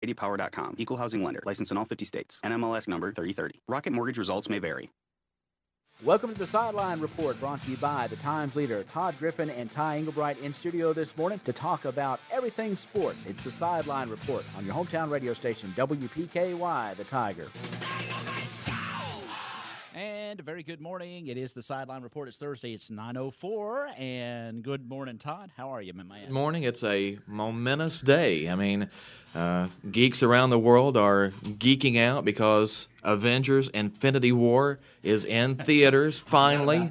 80power.com. Equal housing lender. Licensed in all 50 states. NMLS number 3030. Rocket Mortgage results may vary. Welcome to the Sideline Report, brought to you by the Times leader, Todd Griffin and Ty Englebright in studio this morning to talk about everything sports. It's the Sideline Report on your hometown radio station, WPKY, The Tiger. And a very good morning. It is the Sideline Report. It's Thursday. It's 9:04. And good morning, Todd. How are you, my man? Good morning. It's a momentous day. I mean, geeks around the world are geeking out because Avengers Infinity War is in theaters finally.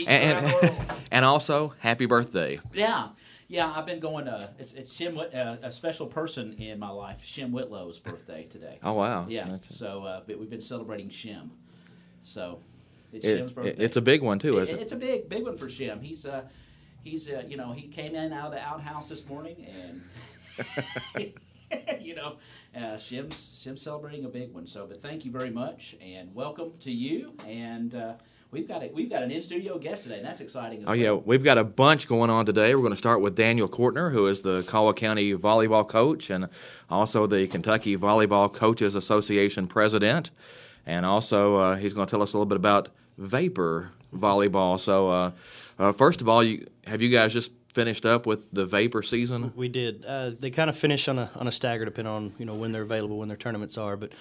And also, happy birthday. Yeah, I've been going it's Shim, a special person in my life, Shim Whitlow's birthday today. Oh, wow. Yeah, so we've been celebrating Shim. So it's Shim's birthday. It's a big one, too, isn't it? It's a big one for Shim. He's he came in out of the outhouse this morning, and, Shim's celebrating a big one. So, but thank you very much, and welcome to you, and We've got an in-studio guest today, and that's exciting as well. Yeah, we've got a bunch going on today. We're going to start with Daniel Cortner, who is the Caldwell County volleyball coach and also the Kentucky Volleyball Coaches Association president. And also he's going to tell us a little bit about vapor volleyball. So first of all, have you guys just finished up with the vapor season? We did. They kind of finish on a stagger, depending on when they're available, when their tournaments are. But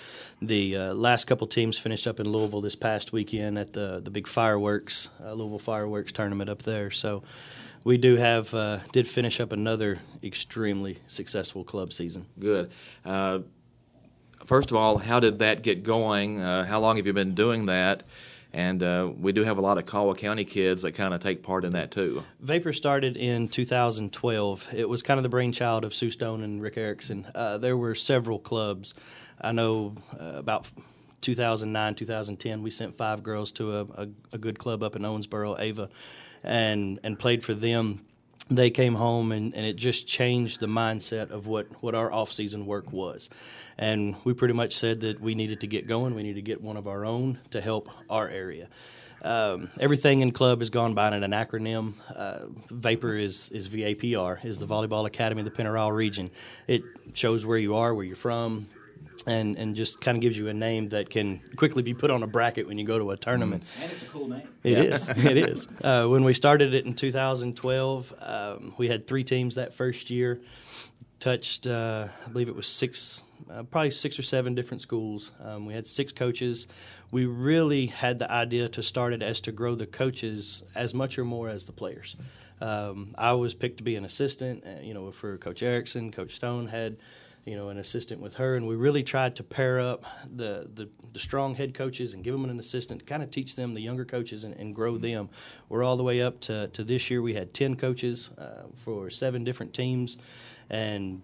the last couple teams finished up in Louisville this past weekend at the big fireworks, Louisville fireworks tournament up there. So we did finish up another extremely successful club season. Good. First of all, how did that get going? How long have you been doing that? And we do have a lot of Caldwell County kids that kind of take part in that, too. Vapor started in 2012. It was kind of the brainchild of Sue Stone and Rick Erickson. There were several clubs. I know about 2009, 2010, we sent 5 girls to a good club up in Owensboro, Ava, and played for them. They came home, and it just changed the mindset of what our off-season work was. And we pretty much said that we needed to get going. We needed to get one of our own to help our area. Everything in club has gone by in an acronym. VAPOR is VAPR, is the Volleyball Academy of the Penn region. It shows where you are, where you're from, and just kind of gives you a name that can quickly be put on a bracket when you go to a tournament. And it's a cool name. It is. When we started it in 2012, we had 3 teams that first year, touched, I believe it was probably 6 or 7 different schools. We had 6 coaches. We really had the idea to start it as to grow the coaches as much or more as the players. I was picked to be an assistant, for Coach Erickson. Coach Stone had an assistant with her, and we really tried to pair up the strong head coaches and give them an assistant to kind of teach them, the younger coaches, and grow them. We're all the way up to this year. We had 10 coaches for 7 different teams, and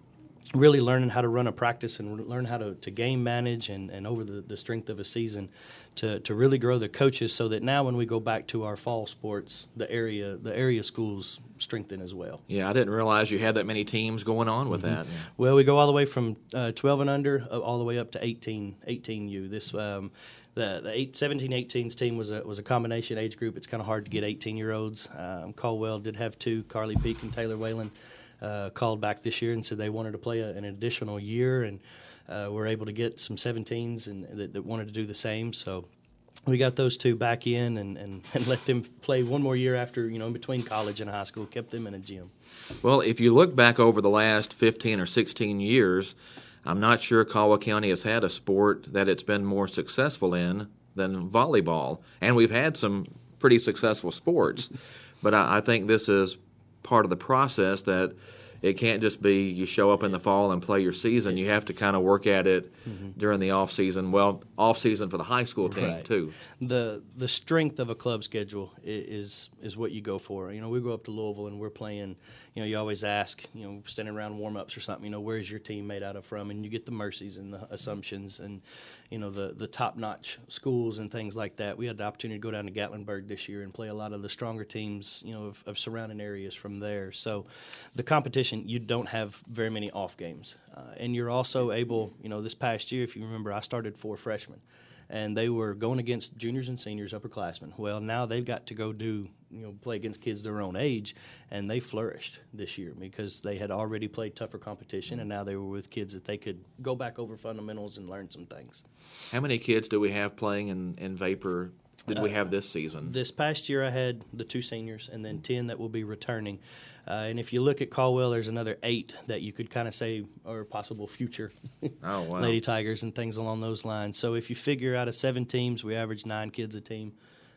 really learning how to run a practice and learn how to game manage and over the strength of a season to really grow the coaches so that now when we go back to our fall sports, the area schools strengthen as well. Yeah, I didn't realize you had that many teams going on with that. Well, we go all the way from 12 and under all the way up to 18U. This the 17-18s team was a combination age group. It's kind of hard to get 18-year-olds. Caldwell did have 2, Carly Peak and Taylor Whalen. Called back this year and said they wanted to play an additional year, and we're able to get some 17s and that wanted to do the same. So we got those 2 back in and let them play one more year after, in between college and high school, kept them in a gym. Well, if you look back over the last 15 or 16 years, I'm not sure Caldwell County has had a sport that it's been more successful in than volleyball. And we've had some pretty successful sports. But I think this is part of the process that it can't just be you show up in the fall and play your season. You have to kind of work at it during the off season. Well, off season for the high school team too. The strength of a club schedule is what you go for. We go up to Louisville and we're playing. You always ask. Standing around warm ups or something. Where's your team made out of from? And you get the Mercies and the Assumptions and the top notch schools and things like that. We had the opportunity to go down to Gatlinburg this year and play a lot of the stronger teams. Of surrounding areas from there. So the competition. You don't have very many off games. And you're also able, this past year, if you remember, I started 4 freshmen. and they were going against juniors and seniors, upperclassmen. Well, now they've got to go play against kids their own age, and they flourished this year because they had already played tougher competition, and now they were with kids that they could go back over fundamentals and learn some things. How many kids do we have playing in Vapor? Did we have this season? This past year I had the 2 seniors and then 10 that will be returning. And if you look at Caldwell, there's another 8 that you could kind of say are possible future Oh, wow. Lady Tigers and things along those lines. So if you figure out of 7 teams, we average 9 kids a team.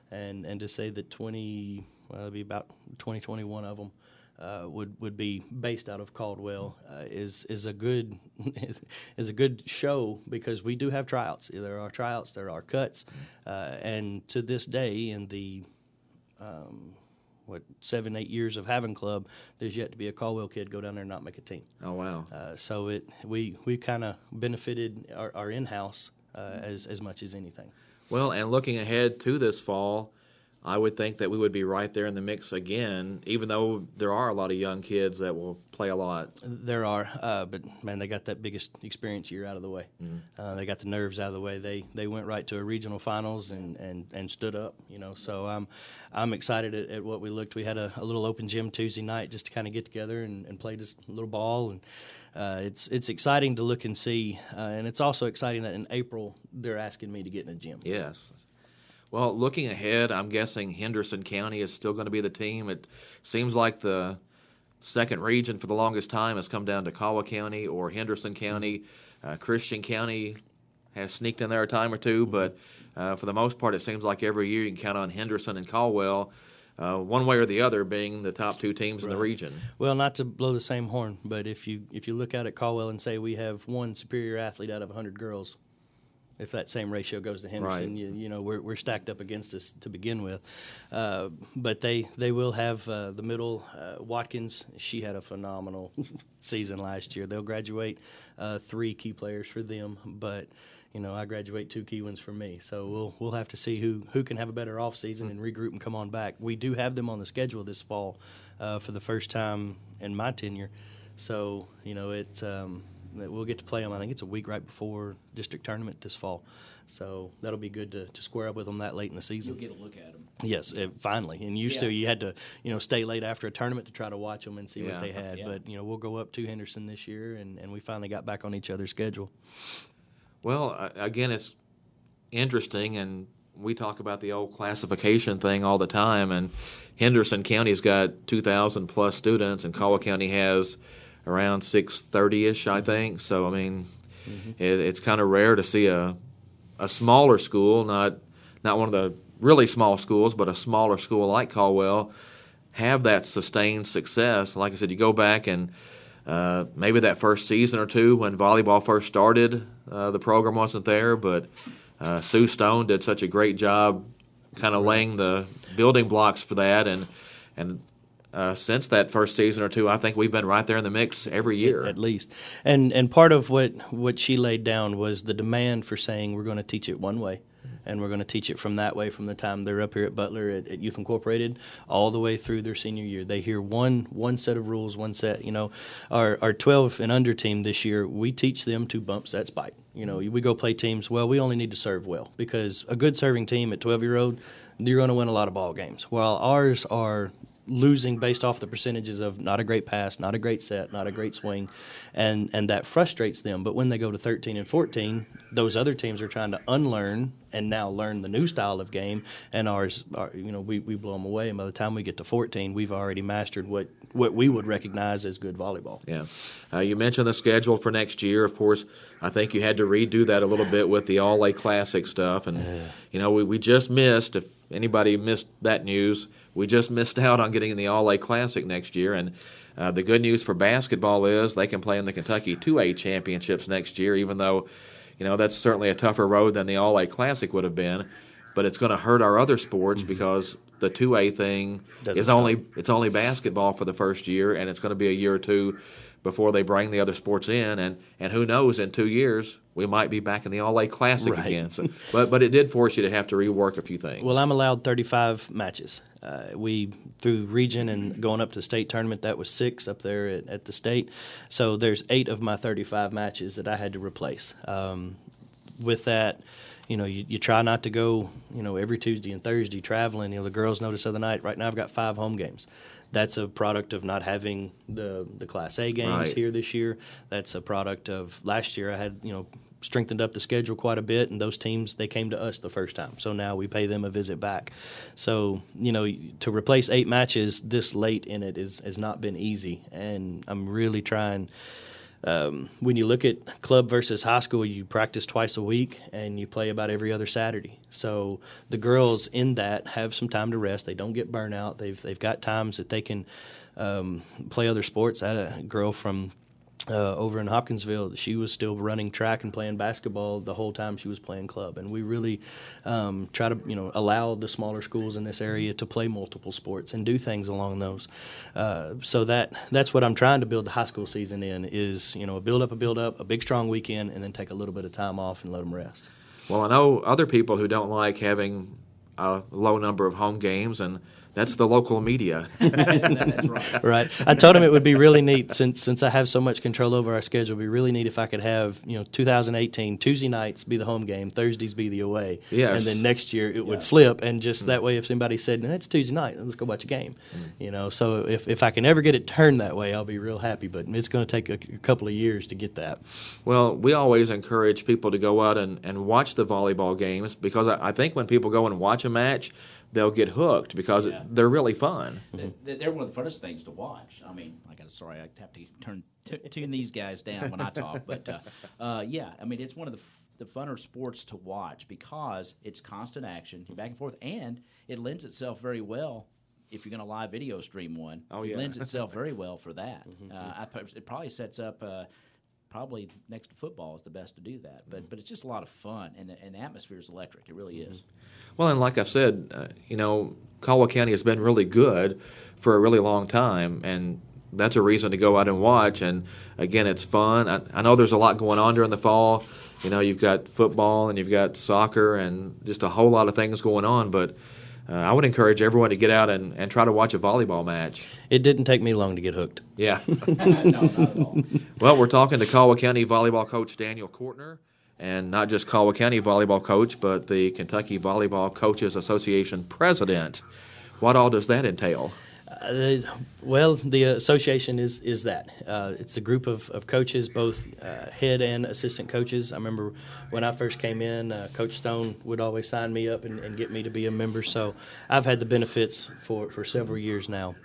And to say that 20, it'd be about 21 of them would be based out of Caldwell is a good is a good show, because we do have tryouts. There are tryouts, there are cuts, and to this day in the 7-8 years of having club, there's yet to be a Caldwell kid go down there and not make a team. Oh, wow. So we kind of benefited our in-house as much as anything. Well, and looking ahead to this fall, I would think that we would be right there in the mix again, even though there are a lot of young kids that will play a lot. There are, but, man, they got that biggest experience year out of the way. Mm-hmm. They got the nerves out of the way. They went right to a regional finals and stood up, So I'm excited at what we looked. We had a little open gym Tuesday night just to kind of get together and play just a little ball. And it's exciting to look and see, and it's also exciting that in April they're asking me to get in a gym. Yes. Well, looking ahead, I'm guessing Henderson County is still going to be the team. It seems like the second region for the longest time has come down to Caldwell County or Henderson County. Christian County has sneaked in there a time or two, but for the most part, it seems like every year you can count on Henderson and Caldwell, one way or the other, being the top 2 teams in the region. Well, not to blow the same horn, but if you look out at Caldwell and say we have one superior athlete out of 100 girls, if that same ratio goes to Henderson, right. We're stacked up against us to begin with. But they will have the middle, Watkins. She had a phenomenal season last year. They'll graduate 3 key players for them, but I graduate 2 key ones for me. So we'll have to see who can have a better off season and regroup and come on back. We do have them on the schedule this fall for the first time in my tenure. So it's. We'll get to play them. I think it's a week right before district tournament this fall. So that'll be good to square up with them that late in the season. You'll get a look at them. Yes, finally. And used to, you had to stay late after a tournament to try to watch them and see what they had. Yeah. But, we'll go up to Henderson this year, and we finally got back on each other's schedule. Well, again, it's interesting, and we talk about the old classification thing all the time, and Henderson County's got 2,000-plus students, and Caldwell County has around 630-ish, I think. So, I mean, it's kind of rare to see a smaller school, not one of the really small schools, but a smaller school like Caldwell, have that sustained success. Like I said, you go back and maybe that first season or 2 when volleyball first started, the program wasn't there, but Sue Stone did such a great job kind of laying the building blocks for that, and since that first season or 2, I think we've been right there in the mix every year. At least. And part of what she laid down was the demand for saying we're going to teach it one way, and we're going to teach it from that way from the time they're up here at Butler at Youth Incorporated all the way through their senior year. They hear one set of rules, one set. Our 12 and under team this year, we teach them to bump, set, spike. We go play teams, well, we only need to serve well, because a good serving team at 12-year-old, you're going to win a lot of ball games, while ours are losing based off the percentages of not a great pass, not a great set, not a great swing, and that frustrates them. But when they go to 13 and 14, those other teams are trying to unlearn and now learn the new style of game, and ours, we blow them away. And by the time we get to 14, we've already mastered what we would recognize as good volleyball. Yeah. You mentioned the schedule for next year. Of course, I think you had to redo that a little bit with the All-A Classic stuff. And, we just missed, if anybody missed that news, we just missed out on getting in the All-A Classic next year. And the good news for basketball is they can play in the Kentucky 2A championships next year, even though, that's certainly a tougher road than the All-A Classic would have been. But it's going to hurt our other sports because the 2A thing is only basketball for the first year, and it's going to be a year or 2 before they bring the other sports in, and who knows, in 2 years we might be back in the All-A Classic again. So, but it did force you to have to rework a few things. Well, I'm allowed 35 matches. We, through region and going up to state tournament, that was 6 up there at the state. So there's 8 of my 35 matches that I had to replace. With that, you try not to go, every Tuesday and Thursday traveling. The girls noticed the other night, right now I've got 5 home games. That's a product of not having the Class A games here this year. That's a product of last year I had, strengthened up the schedule quite a bit, and those teams, they came to us the first time. So now we pay them a visit back. So, to replace 8 matches this late in it has not been easy, and I'm really trying. When you look at club versus high school, you practice twice a week and you play about every other Saturday. So the girls in that have some time to rest. They don't get burnout. They've got times that they can play other sports. I had a girl from over in Hopkinsville, she was still running track and playing basketball the whole time she was playing club. And we really try to, allow the smaller schools in this area to play multiple sports and do things along those. So that's what I'm trying to build the high school season in is, a build up, a big strong weekend, and then take a little bit of time off and let them rest. Well, I know other people who don't like having a low number of home games, and that's the local media. That's right. Right. I told him it would be really neat since I have so much control over our schedule. It would be really neat if I could have 2018 Tuesday nights be the home game, Thursdays be the away, yes. and then next year it would flip. And just that way, if somebody said, "No, it's Tuesday night, let's go watch a game," So if I can ever get it turned that way, I'll be real happy. But it's going to take a couple of years to get that. Well, we always encourage people to go out and watch the volleyball games because I think when people go and watch a match, they'll get hooked because they're really fun. They're one of the funnest things to watch. I mean, I have to tune these guys down when I talk. But, it's one of the funner sports to watch because it's constant action, back and forth, and it lends itself very well if you're going to live video stream one. Oh, yeah. It lends itself very well for that. It probably sets up probably next to football is the best to do that. But it's just a lot of fun, and the atmosphere is electric. It really is. Well, and like I've said, Caldwell County has been really good for a really long time, and that's a reason to go out and watch. And, again, it's fun. I know there's a lot going on during the fall. You've got football and you've got soccer and just a whole lot of things going on, but I would encourage everyone to get out and try to watch a volleyball match. It didn't take me long to get hooked. Yeah. No, not at all. Well, we're talking to Caldwell County volleyball coach Daniel Cortner, and not just Caldwell County volleyball coach, but the Kentucky Volleyball Coaches Association president. What all does that entail? The association is that. It's a group of coaches, both head and assistant coaches. I remember when I first came in, Coach Stone would always sign me up and get me to be a member. So I've had the benefits for several years now.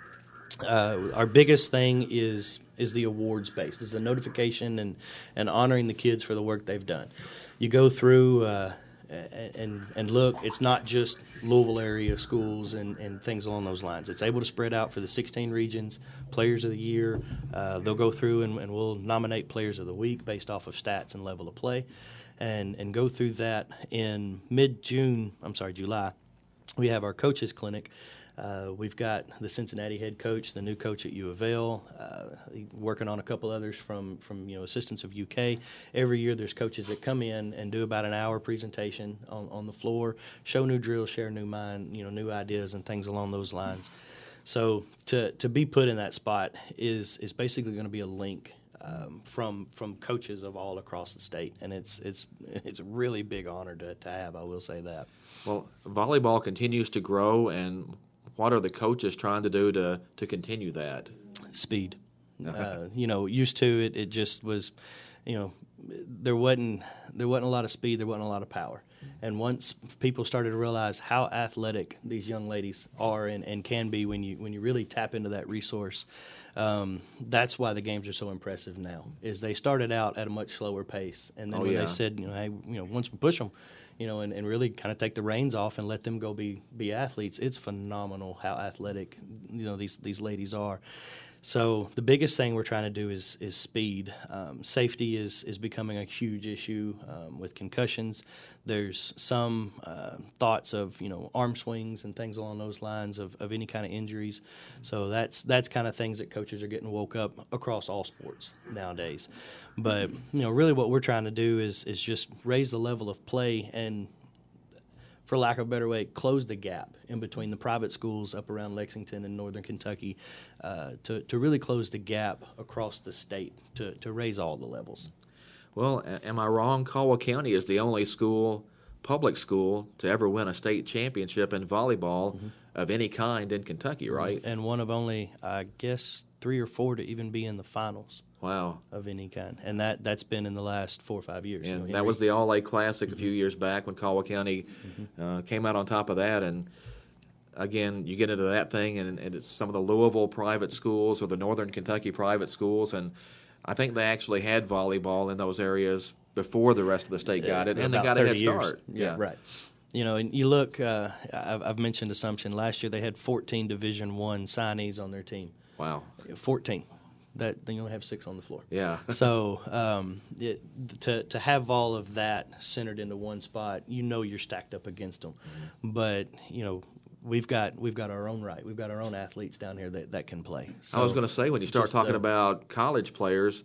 Our biggest thing is the awards based. It's the notification and honoring the kids for the work they've done. You go through and look, it's not just Louisville area schools and things along those lines. It's able to spread out for the 16 regions, players of the year. They'll go through and we'll nominate players of the week based off of stats and level of play and go through that in July. We have our coaches clinic. We've got the Cincinnati head coach, the new coach at U of L, working on a couple others from assistants of UK. Every year there's coaches that come in and do about an hour presentation on the floor, show new drills, share new new ideas and things along those lines. So to be put in that spot is basically going to be a link from coaches of all across the state, and it's a really big honor to have. I will say that. Well, volleyball continues to grow, and what are the coaches trying to do to continue that? Speed. Used to it just was, there wasn't a lot of speed, there wasn't a lot of power. And once people started to realize how athletic these young ladies are and can be when you really tap into that resource, that's why the games are so impressive now. Is they started out at a much slower pace, and then they said, hey, once we push them, and really kind of take the reins off and let them go be athletes. It's phenomenal how athletic these ladies are. So the biggest thing we're trying to do is speed. Safety is becoming a huge issue with concussions. There's some thoughts of arm swings and things along those lines of any kind of injuries. So that's kind of things that coaches are getting woke up across all sports nowadays. But really what we're trying to do is just raise the level of play and, for lack of a better way, close the gap in between the private schools up around Lexington and northern Kentucky to really close the gap across the state to raise all the levels. Well, am I wrong? Caldwell County is the only school public school to ever win a state championship in volleyball of any kind in Kentucky, right? And one of only, I guess, 3 or 4 to even be in the finals. Wow. Of any kind. And that's been in the last 4 or 5 years. And that was the All-A Classic a few years back when Caldwell County came out on top of that. And, again, you get into that thing, and it's some of the Louisville private schools or the Northern Kentucky private schools. And I think they actually had volleyball in those areas before the rest of the state got it, and they got a head start. Yeah, right. You know, and you look, I've mentioned Assumption. Last year they had 14 Division I signees on their team. Wow. 14. That then you only have 6 on the floor. Yeah. So to have all of that centered into one spot, you know you're stacked up against them. But you know we've got our own right. We've got our own athletes down here that can play. So I was going to say, when you start talking about college players,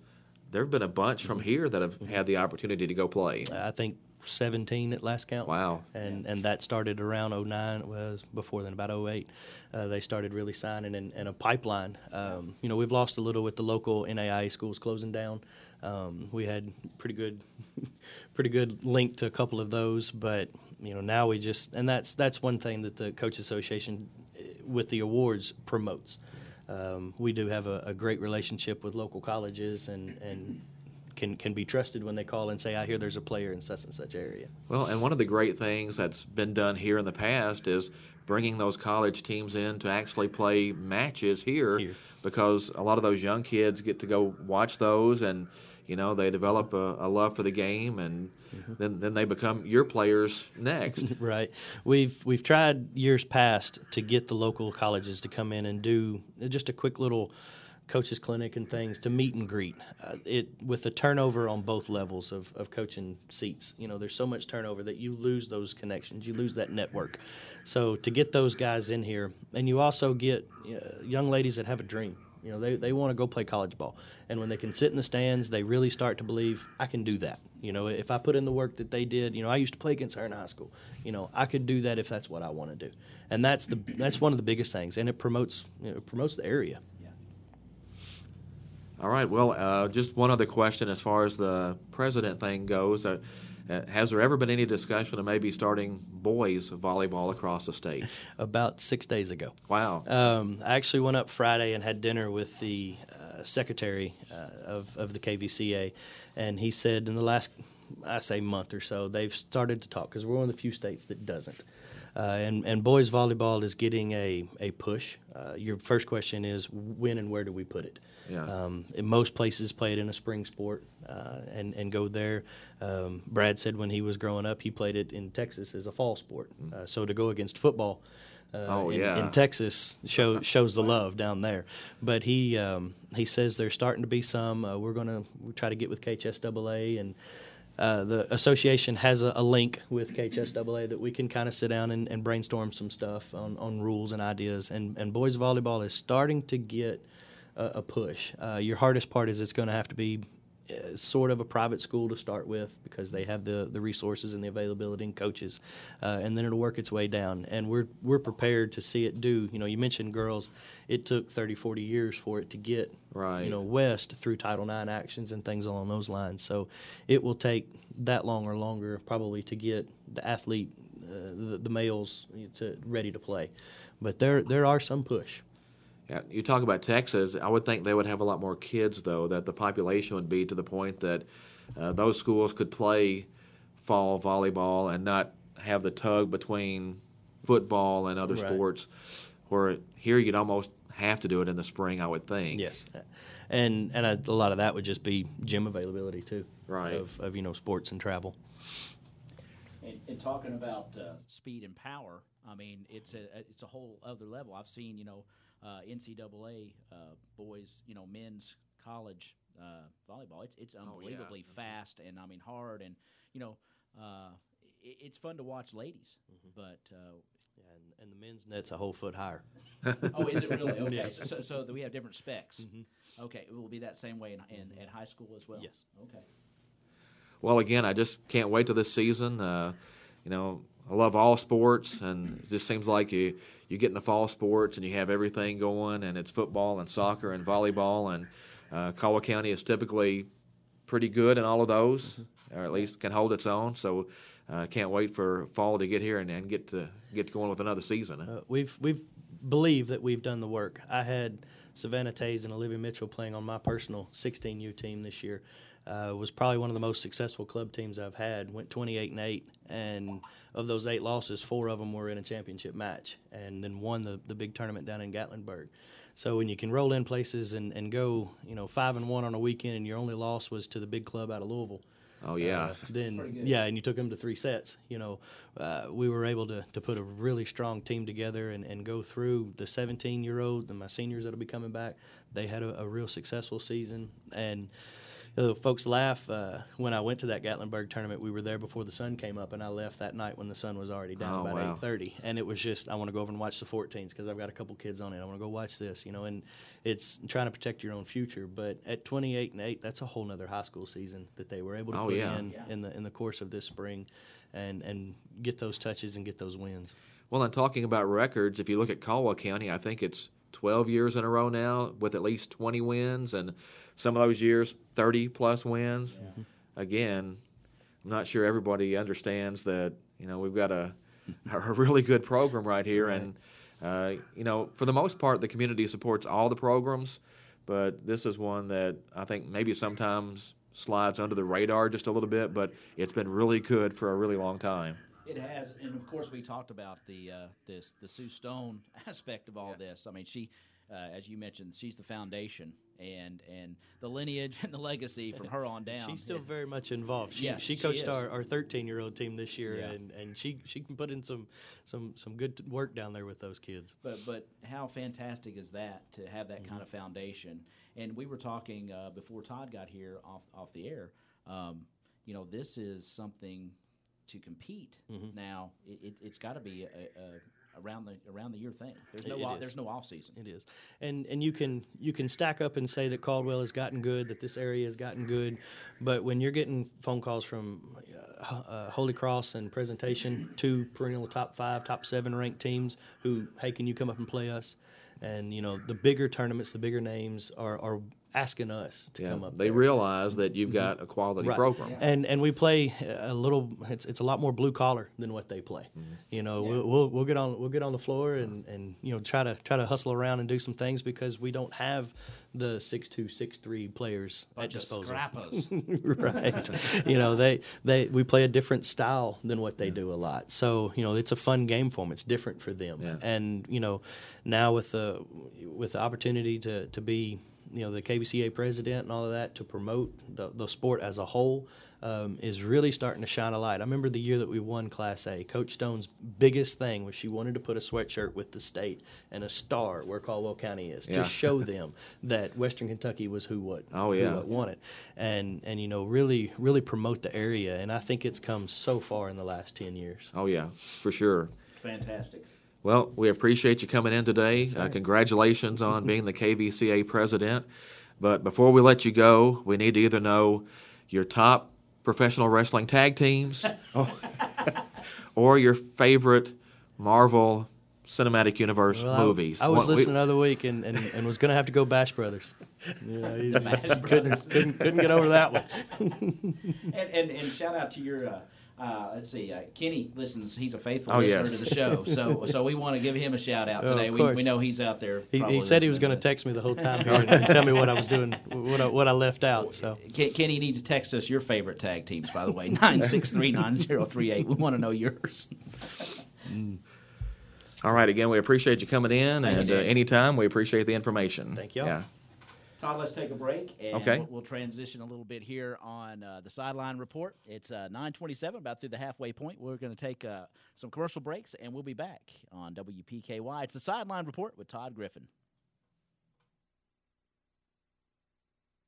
there have been a bunch from here that have had the opportunity to go play. I think 17 at last count. Wow. And that started around 09, was before then, about 08. They started really signing and a pipeline. You know, we've lost a little with the local NAIA schools closing down. We had pretty good link to a couple of those, but you know, now we just, and that's one thing that the Coach Association with the awards promotes. We do have a great relationship with local colleges and can be trusted when they call and say, I hear there's a player in such and such area. Well, and one of the great things that's been done here in the past is bringing those college teams in to actually play matches here. Because a lot of those young kids get to go watch those, and you know, they develop a love for the game, and then they become your players next. Right. We've tried years past to get the local colleges to come in and do just a quick little coaches clinic and things to meet and greet. With the turnover on both levels of coaching seats, you know, there's so much turnover that you lose those connections, you lose that network. So to get those guys in here, and you also get young ladies that have a dream. You know, they want to go play college ball. And when they can sit in the stands, they really start to believe, I can do that. You know, if I put in the work that they did, you know, I used to play against her in high school. You know, I could do that if that's what I want to do. And that's one of the biggest things. And it promotes the area. All right. Well, just one other question as far as the president thing goes. Has there ever been any discussion of maybe starting boys volleyball across the state? About 6 days ago. Wow. I actually went up Friday and had dinner with the secretary of the KVCA, and he said in the last, I say, month or so, they've started to talk, because we're one of the few states that doesn't. And boys volleyball is getting a push. Your first question is, when and where do we put it? Yeah. In most places play it in a spring sport and go there. Brad said when he was growing up, he played it in Texas as a fall sport. So to go against football in Texas shows the love down there. But he says there's starting to be some. We're going to try to get with KHSAA, and the association has a link with KHSAA that we can kind of sit down and brainstorm some stuff on rules and ideas. And boys volleyball is starting to get a push. Your hardest part is it's going to have to be sort of a private school to start with, because they have the resources and the availability and coaches, and then it'll work its way down. And we're prepared to see it do. You know, you mentioned girls. It took 30, 40 years for it to get west through Title IX actions and things along those lines. So it will take that long or longer probably to get the athlete, the males, ready to play. But there are some push. Yeah, you talk about Texas. I would think they would have a lot more kids, though, that the population would be to the point that those schools could play fall volleyball and not have the tug between football and other sports, where here you'd almost have to do it in the spring, I would think. Yes, and a lot of that would just be gym availability, too, right? Of sports and travel. And talking about speed and power, I mean, it's a whole other level. I've seen, NCAA boys, men's college volleyball. It's unbelievably fast and hard, and it's fun to watch ladies. But and the men's net's a whole foot higher. Oh, is it really? Okay. Yes. So we have different specs. Okay, it will be that same way in high school as well. Yes. Okay. Well, again, I just can't wait till this season. I love all sports, and it just seems like you get in the fall sports and you have everything going, and it's football and soccer and volleyball, and Caldwell County is typically pretty good in all of those, or at least can hold its own. So can't wait for fall to get here and get going with another season. We've believed that we've done the work. I had Savannah Tays and Olivia Mitchell playing on my personal 16U team this year. Was probably one of the most successful club teams I've had. Went 28-8, and of those 8 losses, 4 of them were in a championship match, and then won the big tournament down in Gatlinburg. So when you can roll in places and go 5-1 on a weekend, and your only loss was to the big club out of Louisville. Oh yeah, then and you took them to 3 sets. We were able to put a really strong team together and go through the 17-year-old and my seniors that'll be coming back. They had a real successful season, and folks laugh when I went to that Gatlinburg tournament. We were there before the sun came up, and I left that night when the sun was already down about 8:30. And it was just, I want to go over and watch the 14s because I've got a couple kids on it. I want to go watch this, and it's trying to protect your own future. But at 28-8, that's a whole nother high school season that they were able to put in the course of this spring, and get those touches and get those wins. Well, and talking about records, if you look at Caldwell County, I think it's 12 years in a row now with at least 20 wins, and some of those years 30-plus wins. Yeah. Again, I'm not sure everybody understands that, we've got a really good program right here. Right. And, for the most part, the community supports all the programs, but this is one that I think maybe sometimes slides under the radar just a little bit, but it's been really good for a really long time. It has, and of course we talked about the Sue Stone aspect of all this. I mean, she, as you mentioned, she's the foundation, and the lineage and the legacy from her on down. She's still very much involved. She coached our 13-year-old team this year, and she can put in some good work down there with those kids. But how fantastic is that to have that kind of foundation? And we were talking before Todd got here off the air. This is something to compete. Mm-hmm. Now it's got to be a around the year thing. There's no off season. It is, and you can stack up and say that Caldwell has gotten good, that this area has gotten good, but when you're getting phone calls from Holy Cross and Presentation, 2 perennial top 5, top 7 ranked teams who, hey, can you come up and play us? And the bigger tournaments, the bigger names are asking us to come up. They realize that you've got a quality program, and we play a little. It's a lot more blue collar than what they play. Mm-hmm. We'll get on the floor and try to hustle around and do some things because we don't have the 6'2", 6'3" players at disposal. Right. We play a different style than what they do a lot. So it's a fun game for them. It's different for them. Yeah. And now with the opportunity to be the KVCA president and all of that, to promote the sport as a whole is really starting to shine a light. I remember the year that we won Class A. Coach Stone's biggest thing was she wanted to put a sweatshirt with the state and a star where Caldwell County is to show them that Western Kentucky was who won it, and really, really promote the area. And I think it's come so far in the last 10 years. Oh, yeah, for sure. It's fantastic. Well, we appreciate you coming in today. Congratulations on being the KVCA president. But before we let you go, we need to either know your top professional wrestling tag teams or your favorite Marvel Cinematic Universe movies. I was listening the other week and was going to have to go Bash Brothers. Couldn't get over that one. and shout out to your... let's see, Kenny listens. He's a faithful listener to the show, so we want to give him a shout out today. We know he's out there. He said he was going to text me the whole time here and tell me what I was doing, what I left out. So Kenny, you need to text us your favorite tag teams. By the way, 963-9038. We want to know yours. All right. Again, we appreciate you coming in, and anytime we appreciate the information. Thank you. Yeah. Todd, let's take a break, and okay. We'll transition a little bit here on the Sideline Report. It's 9:27, about through the halfway point. We're going to take some commercial breaks, and we'll be back on WPKY. It's the Sideline Report with Todd Griffin.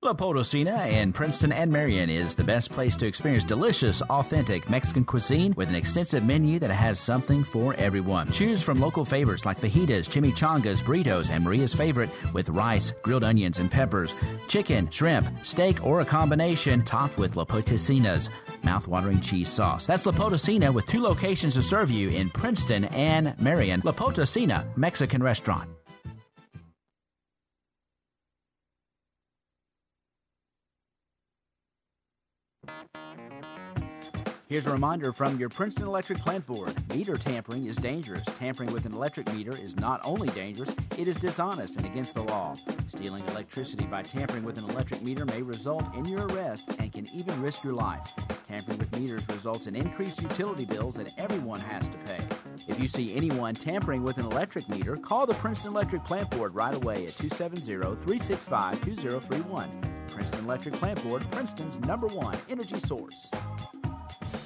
La Potosina in Princeton and Marion is the best place to experience delicious, authentic Mexican cuisine with an extensive menu that has something for everyone. Choose from local favorites like fajitas, chimichangas, burritos, and Maria's favorite with rice, grilled onions, and peppers, chicken, shrimp, steak, or a combination topped with La Potosina's mouth-watering cheese sauce. That's La Potosina with 2 locations to serve you in Princeton and Marion. La Potosina Mexican Restaurant. Here's a reminder from your Princeton Electric Plant Board. Meter tampering is dangerous. Tampering with an electric meter is not only dangerous, it is dishonest and against the law. Stealing electricity by tampering with an electric meter may result in your arrest and can even risk your life. Tampering with meters results in increased utility bills that everyone has to pay. If you see anyone tampering with an electric meter, call the Princeton Electric Plant Board right away at 270-365-2031. Princeton Electric Plant Board, Princeton's #1 energy source.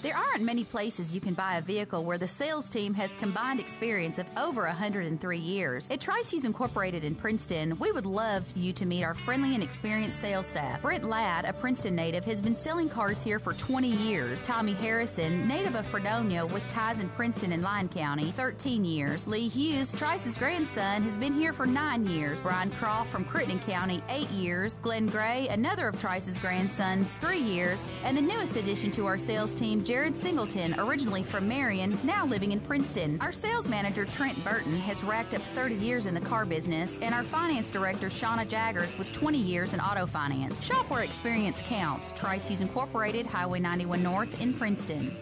There aren't many places you can buy a vehicle where the sales team has combined experience of over 103 years. At Trice Hughes Incorporated in Princeton, we would love you to meet our friendly and experienced sales staff. Brent Ladd, a Princeton native, has been selling cars here for 20 years. Tommy Harrison, native of Fredonia with ties in Princeton and Lyon County, 13 years. Lee Hughes, Trice's grandson, has been here for 9 years. Brian Croft from Crittenden County, 8 years. Glenn Gray, another of Trice's grandsons, 3 years. And the newest addition to our sales team, Jared Singleton, originally from Marion, now living in Princeton. Our sales manager, Trent Burton, has racked up 30 years in the car business, and our finance director, Shauna Jaggers, with 20 years in auto finance. Shop where experience counts. Trice Hughes Incorporated, Highway 91 North in Princeton.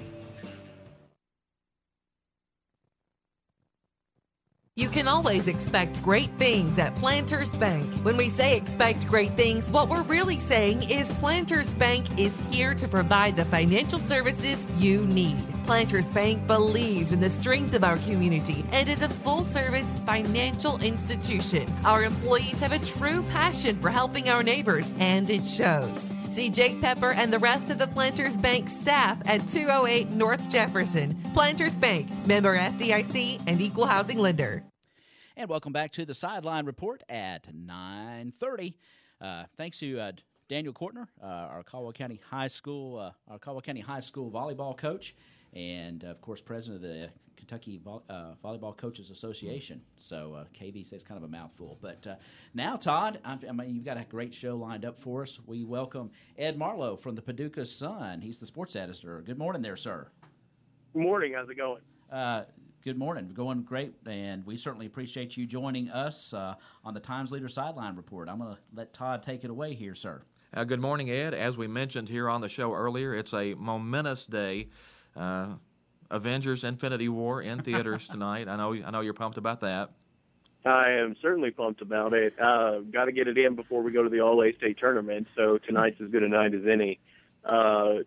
You can always expect great things at Planters Bank. When we say expect great things, what we're really saying is Planters Bank is here to provide the financial services you need. Planters Bank believes in the strength of our community and is a full-service financial institution. Our employees have a true passion for helping our neighbors, and it shows. See Jake Pepper and the rest of the Planters Bank staff at 208 North Jefferson. Planters Bank, member FDIC and equal housing lender. And welcome back to the Sideline Report at 9:30. Thanks to Daniel Cortner, our Caldwell County High School volleyball coach, and of course president of the Kentucky Volleyball Coaches Association. So KVCA is kind of a mouthful. But now, Todd, I mean, you've got a great show lined up for us. We welcome Ed Marlowe from the Paducah Sun. He's the sports editor. Good morning there, sir. Good morning. How's it going? Good morning. Going great, and we certainly appreciate you joining us on the Times Leader Sideline Report. I'm going to let Todd take it away here, sir. Good morning, Ed. As we mentioned here on the show earlier, it's a momentous day. Avengers Infinity War in theaters tonight. I know you're pumped about that. I am certainly pumped about it. Got to get it in before we go to the All-A-State tournament, so tonight's as good a night as any to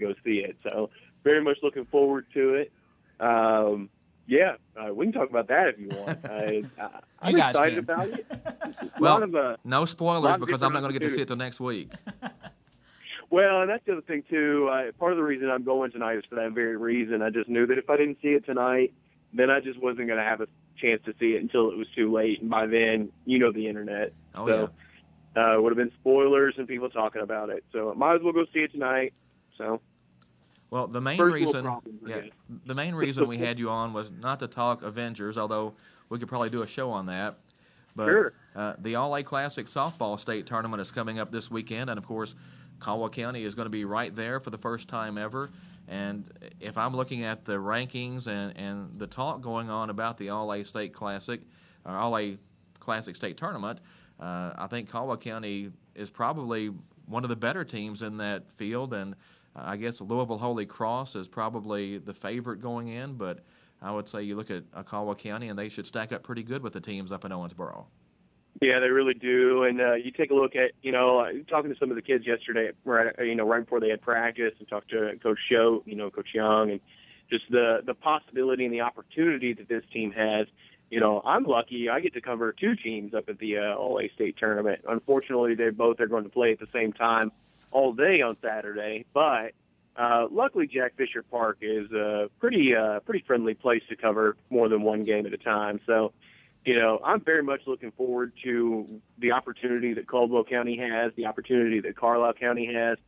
go see it. So very much looking forward to it. We can talk about that if you want. I'm excited about it. No spoilers because I'm not going to get to see it till next week. Well, and that's the other thing, too. Part of the reason I'm going tonight is for that very reason. I just knew that if I didn't see it tonight, then I just wasn't going to have a chance to see it until it was too late. And by then, the internet. Oh, so, yeah. It would have been spoilers and people talking about it. So might as well go see it tonight. So. Well, the main reason we had you on was not to talk Avengers, although we could probably do a show on that. But sure. The All-A Classic softball state tournament is coming up this weekend, and of course, Caldwell County is going to be right there for the first time ever. And if I'm looking at the rankings and the talk going on about the All-A State Classic, or All-A Classic State Tournament, I think Caldwell County is probably one of the better teams in that field, and I guess Louisville Holy Cross is probably the favorite going in, but I would say you look at Caldwell County and they should stack up pretty good with the teams up in Owensboro. Yeah, they really do. And you take a look at, talking to some of the kids yesterday, right before they had practice, and talked to Coach Show, Coach Young, and just the possibility and the opportunity that this team has. I'm lucky I get to cover two teams up at the All-A State tournament. Unfortunately, they both are going to play at the same time all day on Saturday, but luckily Jack Fisher Park is a pretty friendly place to cover more than one game at a time. So, I'm very much looking forward to the opportunity that Caldwell County has, the opportunity that Carlisle County has.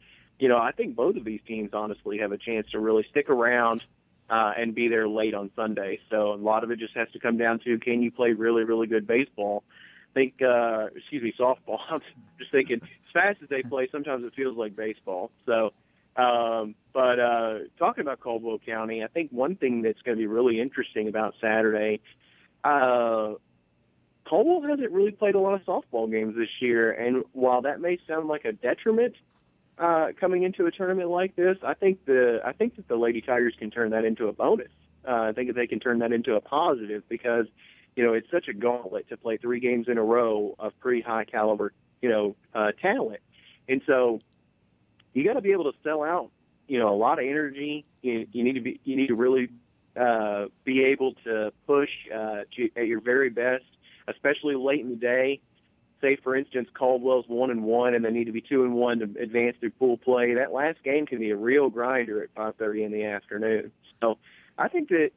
I think both of these teams honestly have a chance to really stick around and be there late on Sunday. So a lot of it just has to come down to, can you play really, really good baseball? Softball. I'm just thinking, as fast as they play, sometimes it feels like baseball. So, but talking about Caldwell County, I think one thing that's going to be really interesting about Saturday, Caldwell hasn't really played a lot of softball games this year, and while that may sound like a detriment, coming into a tournament like this, I think that the Lady Tigers can turn that into a bonus. I think that they can turn that into a positive because, it's such a gauntlet to play 3 games in a row of pretty high caliber, talent. And so you got to be able to sell out, a lot of energy. You need to really be able to push at your very best, especially late in the day. Say, for instance, Caldwell's 1-1, and they need to be 2-1 to advance through pool play. That last game can be a real grinder at 5:30 in the afternoon. So I think the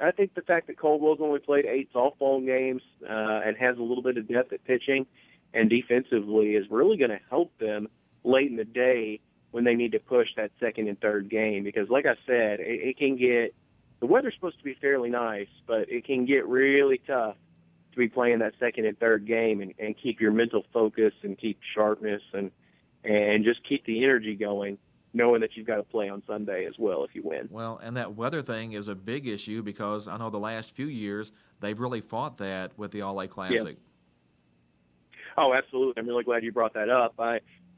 fact that Caldwell's only played 8 softball games and has a little bit of depth at pitching and defensively is really going to help them late in the day when they need to push that second and third game. Because, like I said, it can get – the weather's supposed to be fairly nice, but it can get really tough to be playing that second and third game and keep your mental focus and keep sharpness and just keep the energy going, knowing that you've got to play on Sunday as well if you win. Well, and that weather thing is a big issue because I know the last few years they've really fought that with the All-A Classic. Yeah. Oh, absolutely. I'm really glad you brought that up.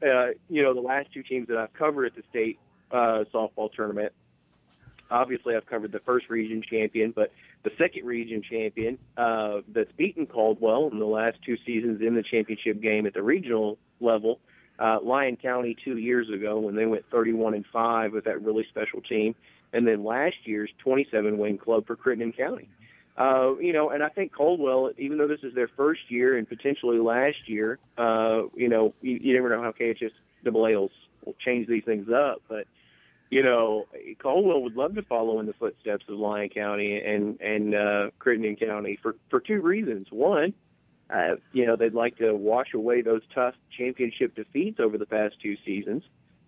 The last 2 teams that I've covered at the state softball tournament, obviously I've covered the first region champion, but the second region champion that's beaten Caldwell in the last 2 seasons in the championship game at the regional level, Lyon County 2 years ago when they went 31-5 with that really special team, and then last year's 27-win club for Crittenden County. And I think Caldwell, even though this is their first year and potentially last year, you never know how KHSAA will change these things up, but Caldwell would love to follow in the footsteps of Lyon County and Crittenden County for 2 reasons. One, they'd like to wash away those tough championship defeats over the past 2 seasons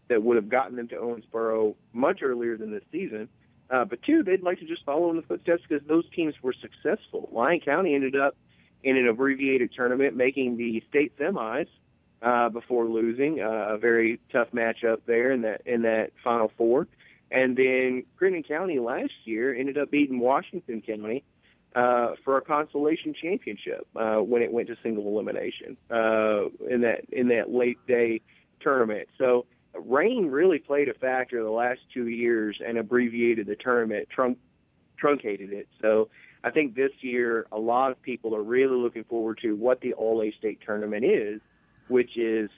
that would have gotten them to Owensboro much earlier than this season. But 2, they'd like to just follow in the footsteps because those teams were successful. Lyon County ended up in an abbreviated tournament making the state semis before losing a very tough matchup there in that Final Four. And then Crittenden County last year ended up beating Washington County for a consolation championship when it went to single elimination in that late day tournament. So rain really played a factor the last 2 years and abbreviated the tournament, truncated it. So I think this year a lot of people are really looking forward to what the All-A State tournament is, which is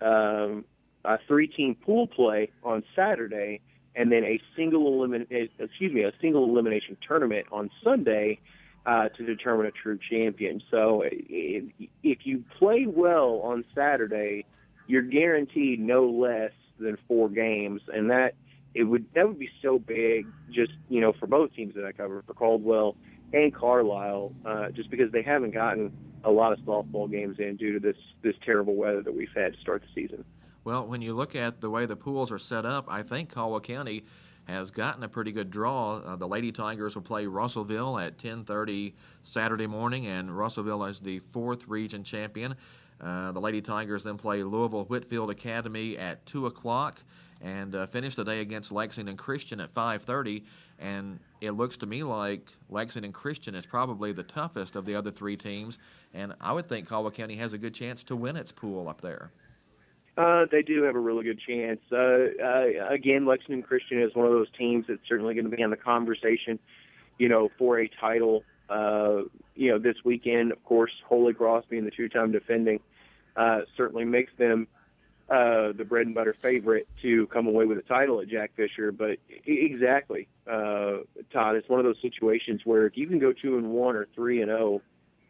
a 3-team pool play on Saturday and then a single elimination tournament on Sunday to determine a true champion. So if you play well on Saturday, you're guaranteed no less than 4 games, and that would be so big just, for both teams that I cover, for Caldwell and Carlisle, just because they haven't gotten a lot of softball games in due to this terrible weather that we've had to start the season. Well, when you look at the way the pools are set up, I think Caldwell County has gotten a pretty good draw. The Lady Tigers will play Russellville at 10:30 Saturday morning, and Russellville is the 4th region champion. The Lady Tigers then play Louisville Whitfield Academy at 2 o'clock and finish the day against Lexington Christian at 5:30. And it looks to me like Lexington Christian is probably the toughest of the other 3 teams, and I would think Caldwell County has a good chance to win its pool up there. They do have a really good chance. Again, Lexington Christian is one of those teams that's certainly going to be in the conversation, for a title. This weekend, of course, Holy Cross being the 2-time defending certainly makes them the bread and butter favorite to come away with a title at Jack Fisher. But exactly, Todd, it's one of those situations where if you can go 2-1 or 3-0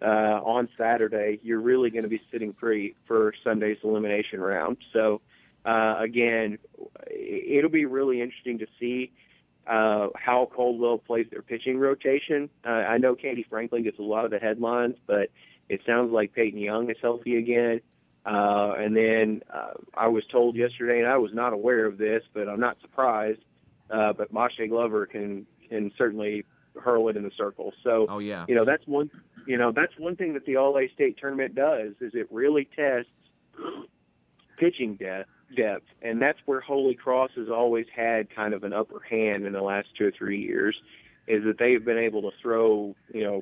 on Saturday, you're really going to be sitting pretty for Sunday's elimination round. So, again, it'll be really interesting to see how Caldwell plays their pitching rotation. I know Katie Franklin gets a lot of the headlines, but it sounds like Peyton Young is healthy again. And then I was told yesterday, and I was not aware of this, but I'm not surprised, but Masha Glover can certainly hurl it in the circle. So, oh, yeah. That's one thing that the All-A State tournament does is it really tests pitching depth, and that's where Holy Cross has always had kind of an upper hand in the last 2 or 3 years, is that they've been able to throw,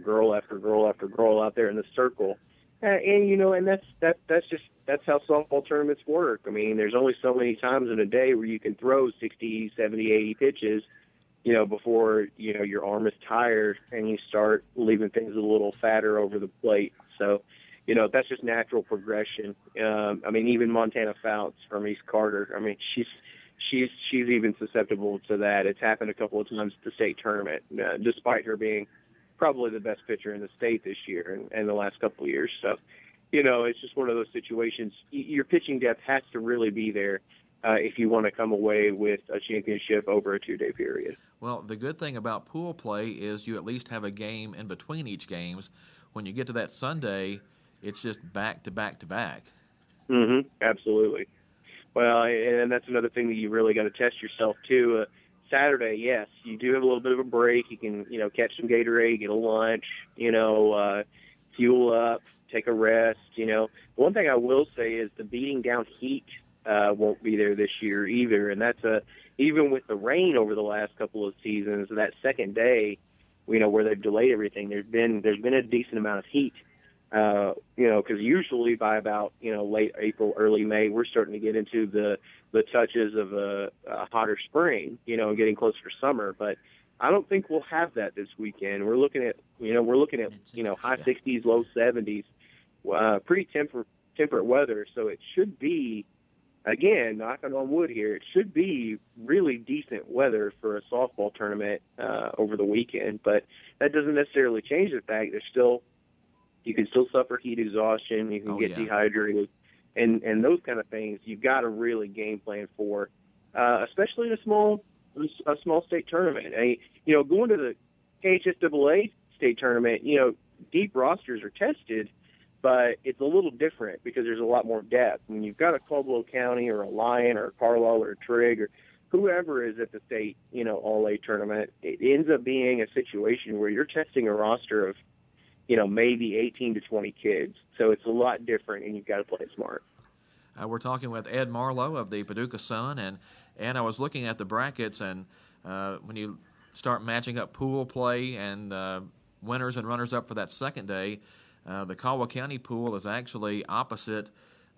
girl after girl after girl out there in the circle. And that's just that's how softball tournaments work. I mean, there's only so many times in a day where you can throw 60, 70, 80 pitches, before, your arm is tired and you start leaving things a little fatter over the plate. So, that's just natural progression. I mean, even Montana Fouts from East Carter, I mean, she's even susceptible to that. It's happened a couple of times at the state tournament, despite her being probably the best pitcher in the state this year and the last couple of years. So, it's just one of those situations. Your pitching depth has to really be there if you want to come away with a championship over a 2-day period. Well, the good thing about pool play is you at least have a game in between each games. When you get to that Sunday, it's just back to back to back. Mm-hmm. Absolutely. Well, and that's another thing that you really got to test yourself too. Saturday, yes, you do have a little bit of a break. You can, catch some Gatorade, get a lunch, fuel up, take a rest. One thing I will say is the beating down heat won't be there this year either, and that's even with the rain over the last couple of seasons. That second day, where they've delayed everything, there's been a decent amount of heat. Because usually by about late April, early May, we're starting to get into the touches of a hotter spring, getting closer to summer. But I don't think we'll have that this weekend. We're looking at high 60s, low 70s, pretty temperate weather. So it should be, again, knocking on wood here, it should be really decent weather for a softball tournament over the weekend. But that doesn't necessarily change the fact you can still suffer heat exhaustion. You can get dehydrated, and those kind of things. You've got to really game plan for, especially in a small state tournament. Going to the KHSAA state tournament, deep rosters are tested, but it's a little different because there's a lot more depth. When you've got a Caldwell County or a Lyon or a Carlisle or a Trigg or whoever is at the state, All-A tournament, it ends up being a situation where you're testing a roster of maybe 18 to 20 kids. So it's a lot different, and you've got to play it smart. We're talking with Ed Marlowe of the Paducah Sun, and I was looking at the brackets, and when you start matching up pool play and winners and runners-up for that second day, the Caldwell County pool is actually opposite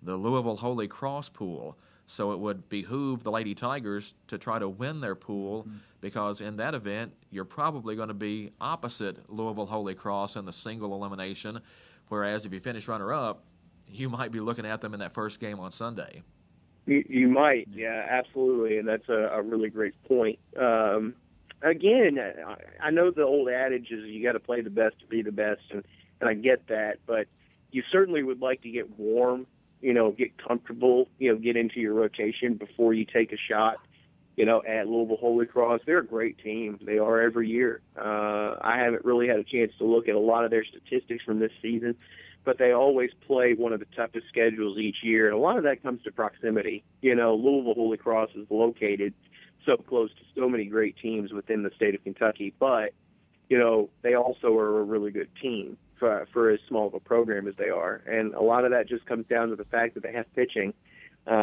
the Louisville Holy Cross pool. So it would behoove the Lady Tigers to try to win their pool because in that event, you're probably going to be opposite Louisville Holy Cross in the single elimination, whereas if you finish runner-up, you might be looking at them in that first game on Sunday. You might, yeah, absolutely, and that's a really great point. Again, I know the old adage is you got to play the best to be the best, and I get that, but you certainly would like to get warm, get comfortable, get into your rotation before you take a shot, at Louisville Holy Cross. They're a great team. They are every year. I haven't really had a chance to look at a lot of their statistics from this season, but they always play one of the toughest schedules each year, and a lot of that comes to proximity. Louisville Holy Cross is located so close to so many great teams within the state of Kentucky, but, they also are a really good team for as small of a program as they are. And a lot of that just comes down to the fact that they have pitching.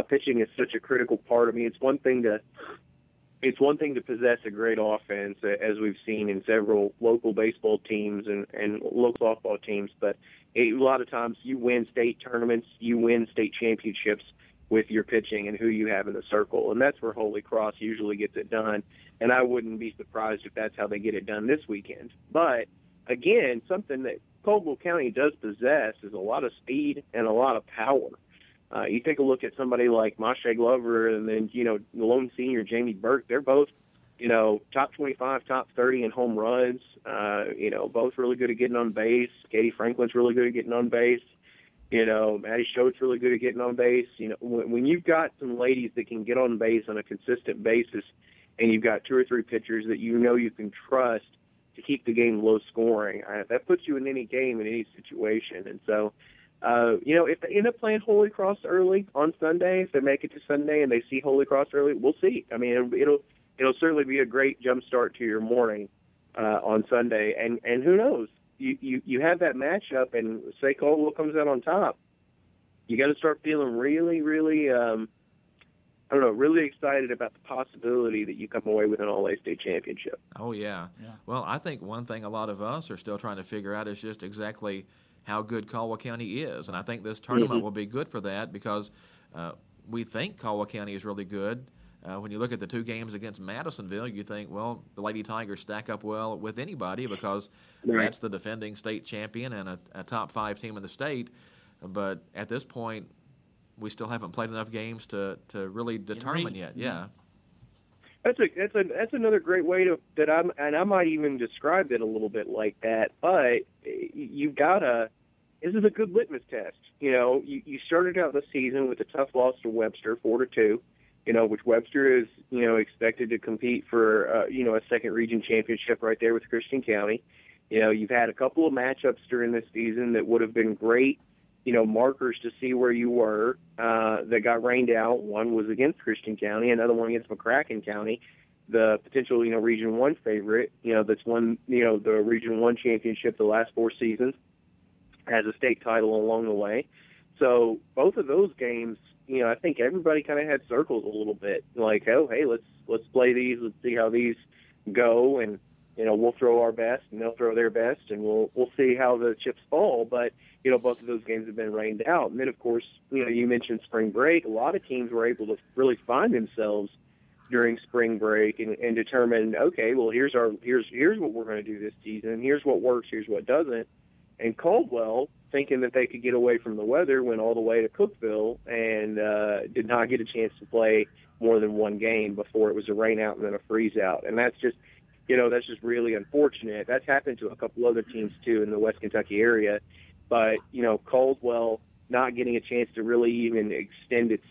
Pitching is such a critical part. I mean, it's one thing to possess a great offense, as we've seen in several local baseball teams and local softball teams, but a lot of times you win state tournaments, you win state championships with your pitching and who you have in the circle, and that's where Holy Cross usually gets it done. And I wouldn't be surprised if that's how they get it done this weekend. But again, something that Caldwell County does possess is a lot of speed and a lot of power. You take a look at somebody like Masha Glover and then, the lone senior Jamie Burke. They're both, top 25, top 30 in home runs, both really good at getting on base. Katie Franklin's really good at getting on base. Maddie Schote's really good at getting on base. When you've got some ladies that can get on base on a consistent basis and you've got two or three pitchers that you can trust to keep the game low scoring, that puts you in any game, in any situation. And so, if they end up playing Holy Cross early on Sunday, if they make it to Sunday and they see Holy Cross early, we'll see. I mean, it'll certainly be a great jump start to your morning on Sunday. And who knows? You have that matchup, and say Caldwell comes out on top, you got to start feeling really, really, really excited about the possibility that you come away with an All-A state championship. Oh, yeah. Well, I think one thing a lot of us are still trying to figure out is just exactly how good Caldwell County is. And I think this tournament will be good for that because we think Caldwell County is really good. When you look at the 2 games against Madisonville, you think, well, the Lady Tigers stack up well with anybody because that's the defending state champion and a top 5 team in the state. But at this point, we still haven't played enough games to really determine yet. Yeah. That's another great way I might even describe it a little bit like that. But you've got this is a good litmus test. You started out the season with a tough loss to Webster, 4-2. Which Webster is, expected to compete for, a second region championship right there with Christian County. You've had a couple of matchups during this season that would have been great, markers to see where you were that got rained out. One was against Christian County, another one against McCracken County, the potential, Region 1 favorite, that's won, the Region 1 championship the last 4 seasons, has a state title along the way. So both of those games, I think everybody kind of had circles a little bit, like, oh, hey, let's play these, let's see how these go, and we'll throw our best, and they'll throw their best, and we'll see how the chips fall. But both of those games have been rained out, and then of course, you mentioned spring break. A lot of teams were able to really find themselves during spring break and determine, okay, well, here's what we're going to do this season. Here's what works. Here's what doesn't. And Caldwell, thinking that they could get away from the weather, went all the way to Cookeville and did not get a chance to play more than 1 game before it was a rain out and then a freeze out. And that's just really unfortunate. That's happened to a couple other teams too in the West Kentucky area. But, Caldwell not getting a chance to really even extend its,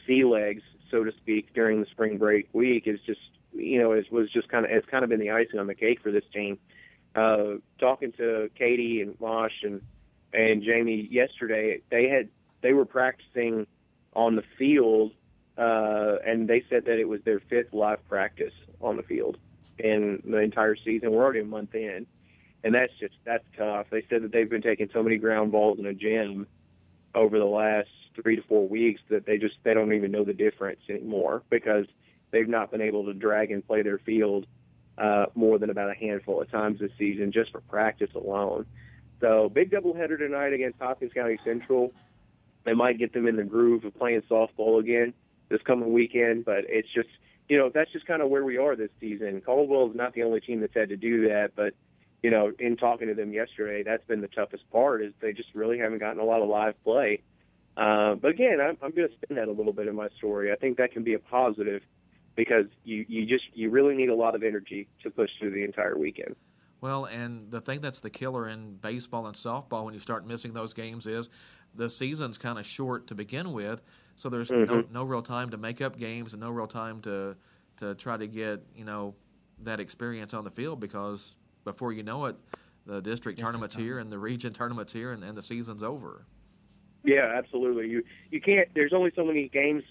sea legs, so to speak, during the spring break week is just, it's kind of been the icing on the cake for this team. Talking to Katie and Mosh and Jamie yesterday, they were practicing on the field, and they said that it was their 5th live practice on the field in the entire season. We're already a month in, and that's tough. They said that they've been taking so many ground balls in a gym over the last 3 to 4 weeks that they don't even know the difference anymore because they've not been able to drag and play their field more than about a handful of times this season just for practice alone. So big doubleheader tonight against Hopkins County Central. They might get them in the groove of playing softball again this coming weekend, but it's just, that's just kind of where we are this season. Caldwell is not the only team that's had to do that, but, in talking to them yesterday, that's been the toughest part is they just really haven't gotten a lot of live play. But again, I'm going to spin that a little bit in my story. I think that can be a positive because you really need a lot of energy to push through the entire weekend. Well, and the thing that's the killer in baseball and softball when you start missing those games is the season's kind of short to begin with, so there's no real time to make up games and no real time to try to get, that experience on the field because before you know it, the district tournament's here and the region tournament's here and the season's over. Yeah, absolutely. You can't – there's only so many games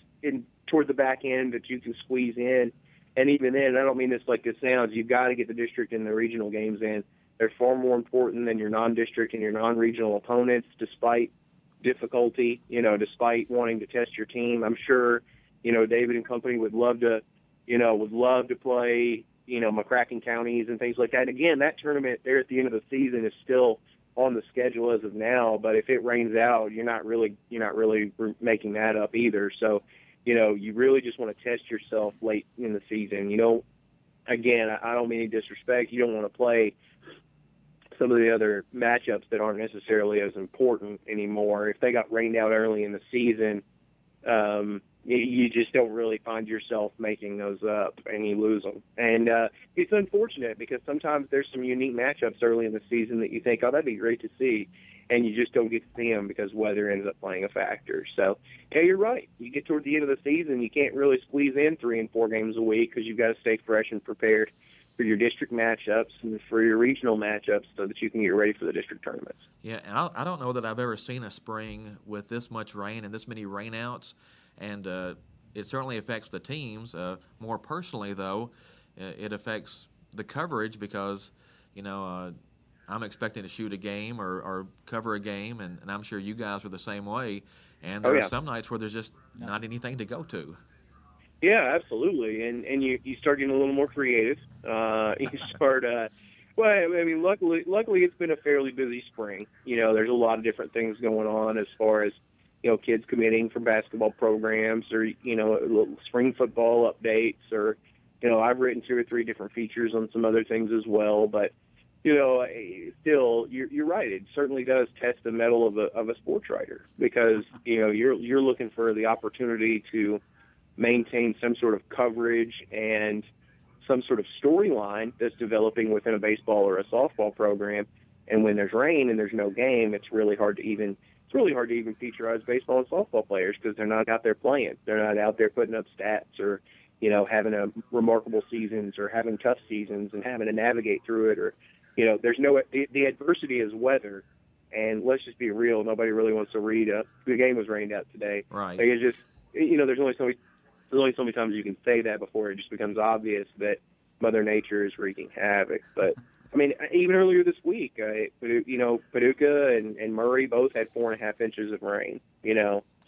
toward the back end that you can squeeze in. And even then, I don't mean this like this sounds, you've got to get the district and the regional games in. They're far more important than your non-district and your non-regional opponents, despite difficulty, despite wanting to test your team. I'm sure, David and company would love to play, McCracken counties and things like that. And again, that tournament there at the end of the season is still on the schedule as of now. But if it rains out, you're not really making that up either. So, you really just want to test yourself late in the season. Again, I don't mean any disrespect. You don't want to play some of the other matchups that aren't necessarily as important anymore. If they got rained out early in the season, you just don't really find yourself making those up and you lose them. And it's unfortunate because sometimes there's some unique matchups early in the season that you think, oh, that'd be great to see. And you just don't get to see them because weather ends up playing a factor. So, yeah, you're right. You get toward the end of the season, you can't really squeeze in 3 and 4 games a week because you've got to stay fresh and prepared for your district matchups and for your regional matchups so that you can get ready for the district tournaments. Yeah, and I don't know that I've ever seen a spring with this much rain and this many rainouts, and it certainly affects the teams. More personally, though, it affects the coverage because, I'm expecting to shoot a game or cover a game, and I'm sure you guys are the same way. And there are some nights where there's just not anything to go to. Yeah, absolutely. And you start getting a little more creative. You start Well, I mean, luckily it's been a fairly busy spring. There's a lot of different things going on as far as, kids committing for basketball programs or, spring football updates or, I've written 2 or 3 different features on some other things as well. But, still, you're right. It certainly does test the mettle of a sports writer because, you're looking for the opportunity to maintain some sort of coverage and some sort of storyline that's developing within a baseball or a softball program. And when there's rain and there's no game, it's really hard to even featurize baseball and softball players because they're not out there playing. They're not out there putting up stats or, having a remarkable seasons or having tough seasons and having to navigate through it or, there's the adversity is weather. And let's just be real. Nobody really wants to read the game was rained out today. Right. Like it's just, there's only so many times you can say that before it just becomes obvious that Mother Nature is wreaking havoc. But, I mean, even earlier this week, Paducah and Murray both had 4.5 inches of rain,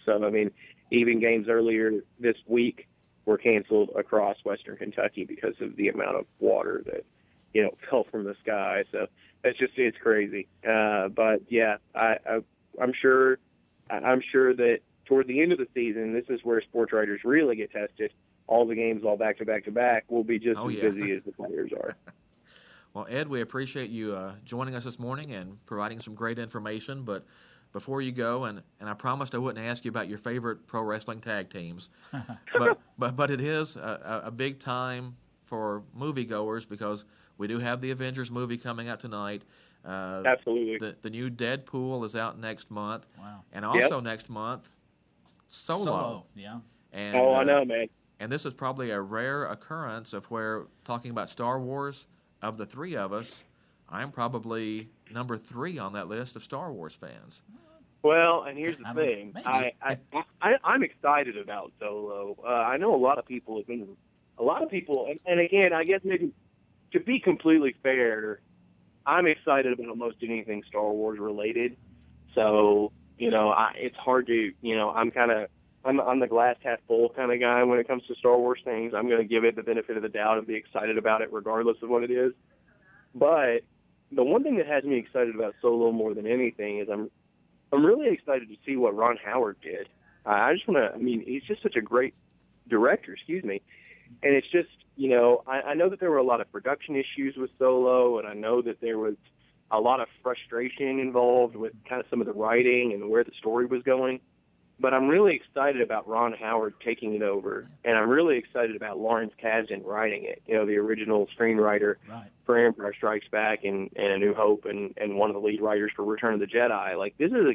So, I mean, even games earlier this week were canceled across Western Kentucky because of the amount of water that, fell from the sky. So it's crazy. But, yeah, I'm sure that toward the end of the season, this is where sports writers really get tested. All the games, all back to back to back, will be just as busy as the players are. Well, Ed, we appreciate you joining us this morning and providing some great information. But before you go, and I promised I wouldn't ask you about your favorite pro wrestling tag teams, but it is a big time for moviegoers because we do have the Avengers movie coming out tonight. Absolutely. The new Deadpool is out next month. Wow. And also next month, Solo. Yeah. And, I know, man. And this is probably a rare occurrence of where, talking about Star Wars, of the 3 of us, I'm probably number 3 on that list of Star Wars fans. Well, and here's the thing. I'm excited about Solo. I know a lot of people, and again, I guess maybe to be completely fair, I'm excited about most anything Star Wars related. So, it's hard to, I'm the glass half full kind of guy when it comes to Star Wars things. I'm going to give it the benefit of the doubt and be excited about it regardless of what it is. But the one thing that has me excited about Solo more than anything is I'm really excited to see what Ron Howard did. He's just such a great director, And it's just, I know that there were a lot of production issues with Solo, and I know that there was a lot of frustration involved with kind of some of the writing and where the story was going. But I'm really excited about Ron Howard taking it over, and I'm really excited about Lawrence Kasdan writing it, the original screenwriter for Empire Strikes Back and A New Hope and one of the lead writers for Return of the Jedi. Like, this is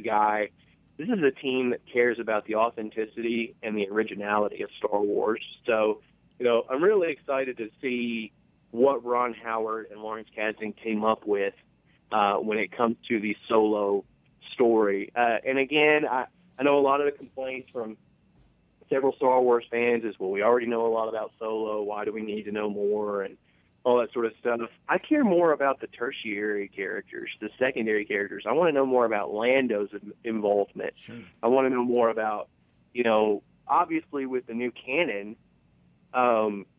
a team that cares about the authenticity and the originality of Star Wars. So, I'm really excited to see what Ron Howard and Lawrence Kasdan came up with when it comes to the Solo story. And again, I know a lot of the complaints from several Star Wars fans is, well, we already know a lot about Solo. Why do we need to know more? And all that sort of stuff. I care more about the tertiary characters, the secondary characters. I want to know more about Lando's involvement. Sure. I want to know more about, obviously with the new canon,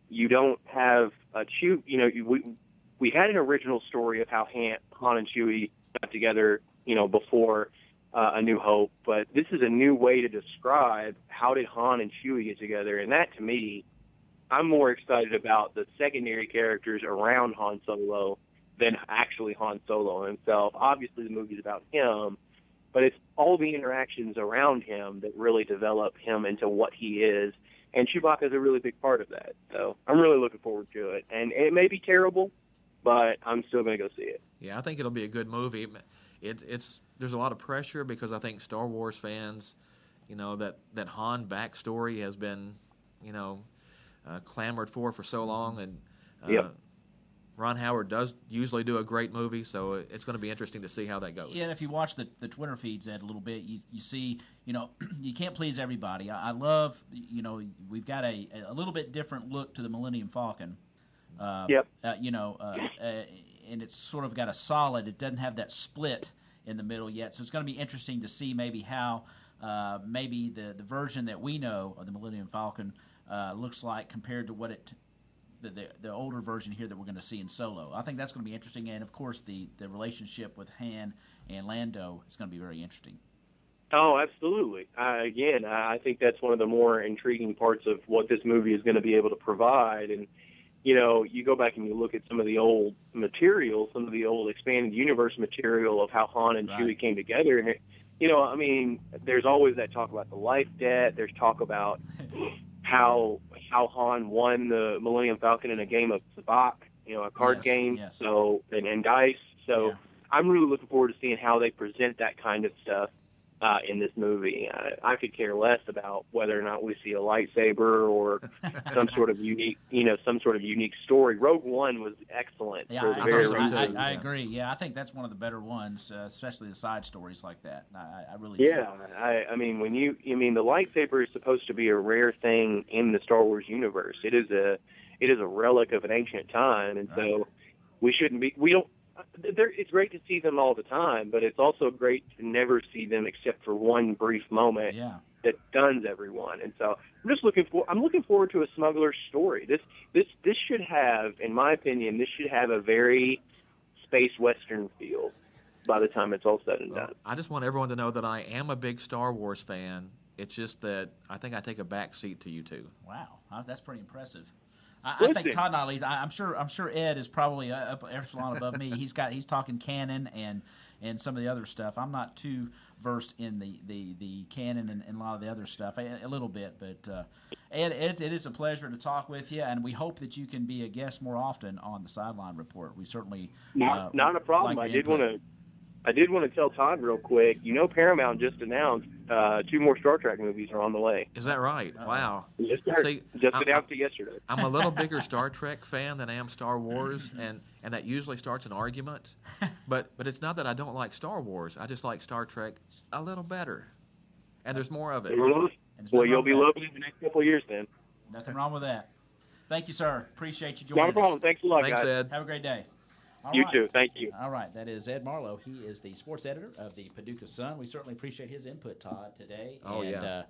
you don't have a Chewie. We had an original story of how Han and Chewie got together, before A New Hope, but this is a new way to describe how did Han and Chewie get together, and that, to me, I'm more excited about the secondary characters around Han Solo than actually Han Solo himself. Obviously, the movie's about him, but it's all the interactions around him that really develop him into what he is, and Chewbacca is a really big part of that. So I'm really looking forward to it, and it may be terrible, but I'm still going to go see it. Yeah, I think it'll be a good movie. There's a lot of pressure because I think Star Wars fans, that Han backstory has been, clamored for so long, and Ron Howard does usually do a great movie, so it's going to be interesting to see how that goes. Yeah, and if you watch the Twitter feeds, Ed, a little bit, you see, you can't please everybody. I love, we've got a little bit different look to the Millennium Falcon. And it's sort of got a solid. It doesn't have that split in the middle yet, so it's going to be interesting to see maybe how the version that we know of the Millennium Falcon looks like compared to what the older version here that we're going to see in solo. I think that's going to be interesting, and of course the relationship with Han and Lando is going to be very interesting. Oh, absolutely. I think that's one of the more intriguing parts of what this movie is going to be able to provide. And, you go back and you look at some of the old material, some of the old expanded universe material of how Han and Chewie came together. And, there's always that talk about the life debt. There's talk about how Han won the Millennium Falcon in a game of sabacc, a card game, so and dice. So I'm really looking forward to seeing how they present that kind of stuff in this movie. I could care less about whether or not we see a lightsaber or some sort of unique, story. Rogue One was excellent. Yeah, I agree. Yeah, I think that's one of the better ones, especially the side stories like that. I really do. Yeah, the lightsaber is supposed to be a rare thing in the Star Wars universe. It is a relic of an ancient time, and so it's great to see them all the time, but it's also great to never see them except for one brief moment that stuns everyone. And so I'm looking forward to a smuggler's story. This should have, in my opinion, a very space western feel by the time it's all said and done. I just want everyone to know that I am a big Star Wars fan. It's just that I think I take a back seat to you two. Wow, that's pretty impressive. I think Todd not least. I'm sure Ed is probably up echelon above me. He's talking canon and some of the other stuff. I'm not too versed in the canon and a lot of the other stuff. A little bit, but Ed, it is a pleasure to talk with you, and we hope that you can be a guest more often on the Sideline Report. We certainly not a problem. Like I did want to tell Todd real quick. Paramount just announced 2 more Star Trek movies are on the way. Is that right? Wow. Just announced it yesterday. I'm a little bigger Star Trek fan than I am Star Wars, and that usually starts an argument. But it's not that I don't like Star Wars. I just like Star Trek just a little better. And there's more of it. Well, you'll be loving it in the next couple of years then. Nothing wrong with that. Thank you, sir. Appreciate you joining us. Not a problem. Thanks a lot, Thanks, guys. Ed. Have a great day. You too. Thank you. All right. That is Ed Marlowe. He is the sports editor of the Paducah Sun. We certainly appreciate his input, Todd, today. Oh, and,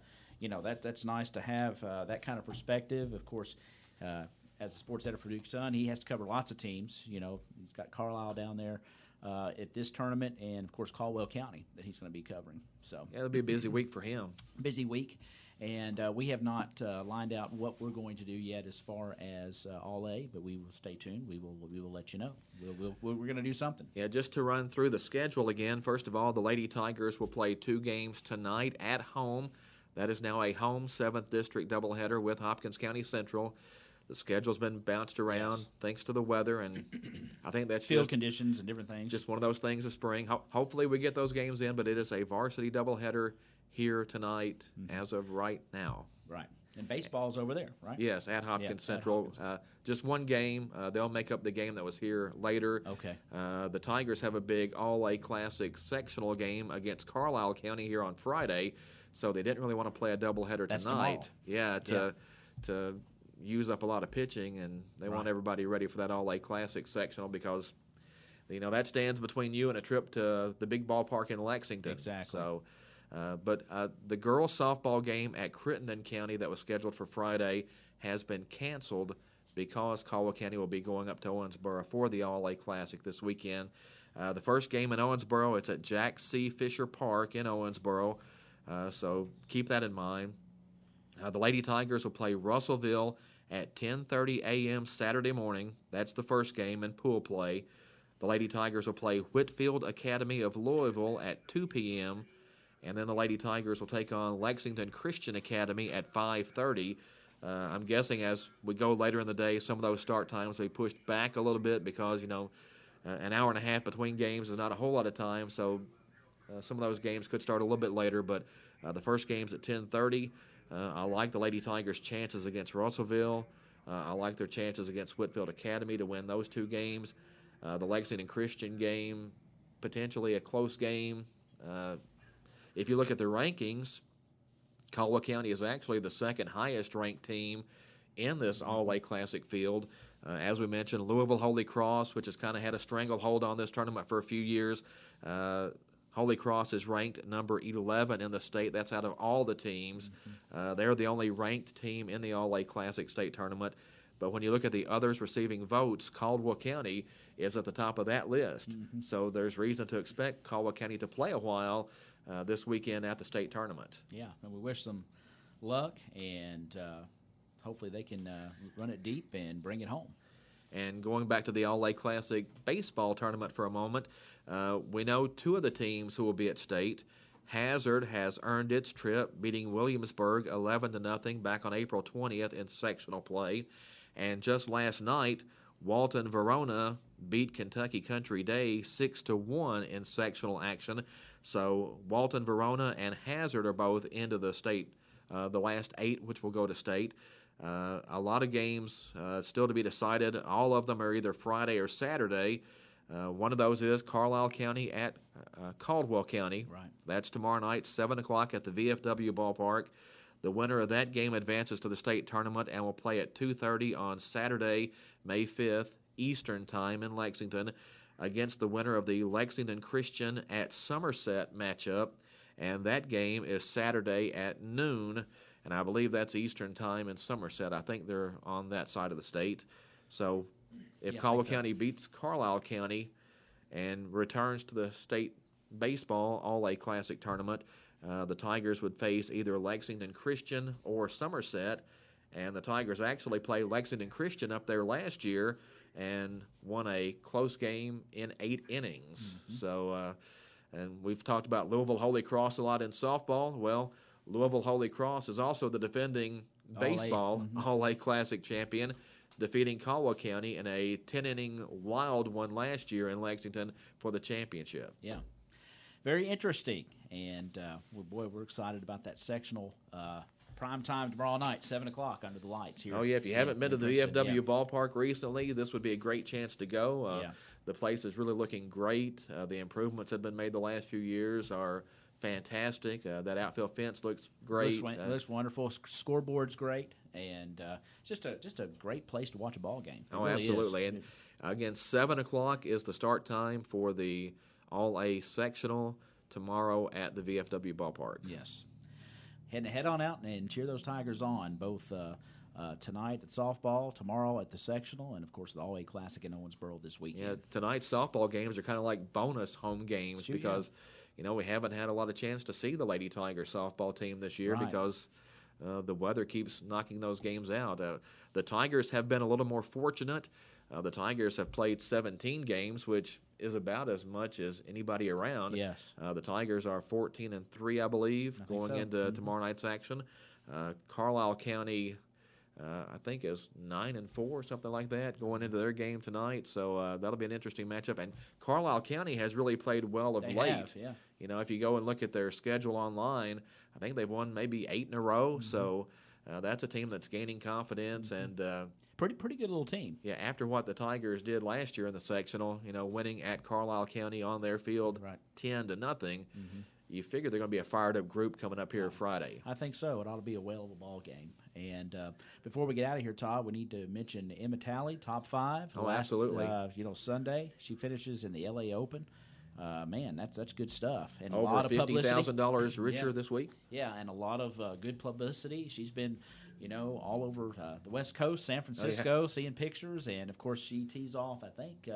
that's nice to have that kind of perspective. Of course, as a sports editor for Paducah Sun, he has to cover lots of teams. He's got Carlisle down there at this tournament and, of course, Caldwell County that he's going to be covering. So it'll be a busy week for him. Busy week. And we have not lined out what we're going to do yet as far as All A, but we will stay tuned. We will let you know. We're going to do something. Yeah, just to run through the schedule again. First of all, the Lady Tigers will play 2 games tonight at home. That is now a home 7th District doubleheader with Hopkins County Central. The schedule's been bounced around thanks to the weather, and I think that's field conditions and different things. Just one of those things of spring. Hopefully we get those games in, but it is a varsity doubleheader here tonight as of right now. Right. And baseball's over there, right? Yes, at Hopkins Central. Just one game. They'll make up the game that was here later. Okay. The Tigers have a big All-A Classic sectional game against Carlisle County here on Friday, so they didn't really want to play a doubleheader tonight. To use up a lot of pitching, and they want everybody ready for that All-A Classic sectional because, that stands between you and a trip to the big ballpark in Lexington. Exactly. So. But the girls' softball game at Crittenden County that was scheduled for Friday has been canceled because Caldwell County will be going up to Owensboro for the All-A Classic this weekend. The first game in Owensboro, it's at Jack C. Fisher Park in Owensboro, so keep that in mind. The Lady Tigers will play Russellville at 10:30 a.m. Saturday morning. That's the first game in pool play. The Lady Tigers will play Whitfield Academy of Louisville at 2 p.m., and then the Lady Tigers will take on Lexington Christian Academy at 5:30. I'm guessing as we go later in the day, some of those start times will be pushed back a little bit because, an hour and a half between games is not a whole lot of time. So some of those games could start a little bit later. But the first game's at 10:30. I like the Lady Tigers' chances against Russellville. I like their chances against Whitfield Academy to win those 2 games. The Lexington Christian game, potentially a close game. If you look at the rankings, Caldwell County is actually the 2nd highest ranked team in this All-A Classic field. As we mentioned, Louisville Holy Cross, which has kind of had a stranglehold on this tournament for a few years. Holy Cross is ranked number 11 in the state. That's out of all the teams. They're the only ranked team in the All-A Classic state tournament. But when you look at the others receiving votes, Caldwell County is at the top of that list. So there's reason to expect Caldwell County to play a while this weekend at the state tournament. Yeah, and we wish them luck, and hopefully they can run it deep and bring it home. And going back to the All-A Classic baseball tournament for a moment, we know two of the teams who will be at state. Hazard has earned its trip, beating Williamsburg 11-0 back on April 20th in sectional play. And just last night, Walton Verona beat Kentucky Country Day 6-1 in sectional action. So Walton Verona and Hazard are both into the state, the last 8, which will go to state. A lot of games still to be decided. All of them are either Friday or Saturday. One of those is Carlisle County at Caldwell County. Right. That's tomorrow night, 7 o'clock at the VFW ballpark. The winner of that game advances to the state tournament and will play at 2:30 on Saturday, May 5th, Eastern Time in Lexington, against the winner of the Lexington Christian at Somerset matchup. And that game is Saturday at noon, and I believe that's Eastern Time in Somerset. I think they're on that side of the state. So if Caldwell County beats Carlisle County and returns to the state baseball All-A Classic tournament, the Tigers would face either Lexington Christian or Somerset, and the Tigers actually played Lexington Christian up there last year and won a close game in 8 innings. So, and we've talked about Louisville Holy Cross a lot in softball. Well, Louisville Holy Cross is also the defending baseball All-A Classic champion, defeating Caldwell County in a 10-inning wild one last year in Lexington for the championship. Yeah. Very interesting, and we're excited about that sectional prime time tomorrow night, 7 o'clock under the lights here. Oh, yeah, if you haven't been to the VFW ballpark recently, this would be a great chance to go. The place is really looking great. The improvements that have been made the last few years are fantastic. That outfield fence looks great. Looks wonderful. Scoreboard's great, and just a great place to watch a ball game. It really absolutely. is. And again, 7 o'clock is the start time for the All-A sectional tomorrow at the VFW ballpark. Yes. Head on out and cheer those Tigers on, both tonight at softball, tomorrow at the sectional, and, of course, the All-A Classic in Owensboro this weekend. Yeah, tonight's softball games are kind of like bonus home games because, we haven't had a lot of chance to see the Lady Tiger softball team this year because the weather keeps knocking those games out. The Tigers have been a little more fortunate. The Tigers have played 17 games, which is about as much as anybody around. Yes. The Tigers are 14-3, I believe, going into tomorrow night's action. Carlisle County, I think, is 9-4, something like that, going into their game tonight. So that'll be an interesting matchup. And Carlisle County has really played well of late. If you go and look at their schedule online, I think they've won maybe 8 in a row. So that's a team that's gaining confidence and pretty good little team. Yeah, after what the Tigers did last year in the sectional, winning at Carlisle County on their field 10-0, you figure they're going to be a fired-up group coming up here Friday. I think so. It ought to be a whale of a ball game. And before we get out of here, Todd, we need to mention Emma Talley, top 5. Oh, absolutely. Sunday, she finishes in the LA Open. Man, that's good stuff. And over a lot of publicity. $50,000 richer this week. Yeah, and a lot of good publicity. She's been, all over the West Coast, San Francisco, seeing pictures. And, of course, she tees off, I think,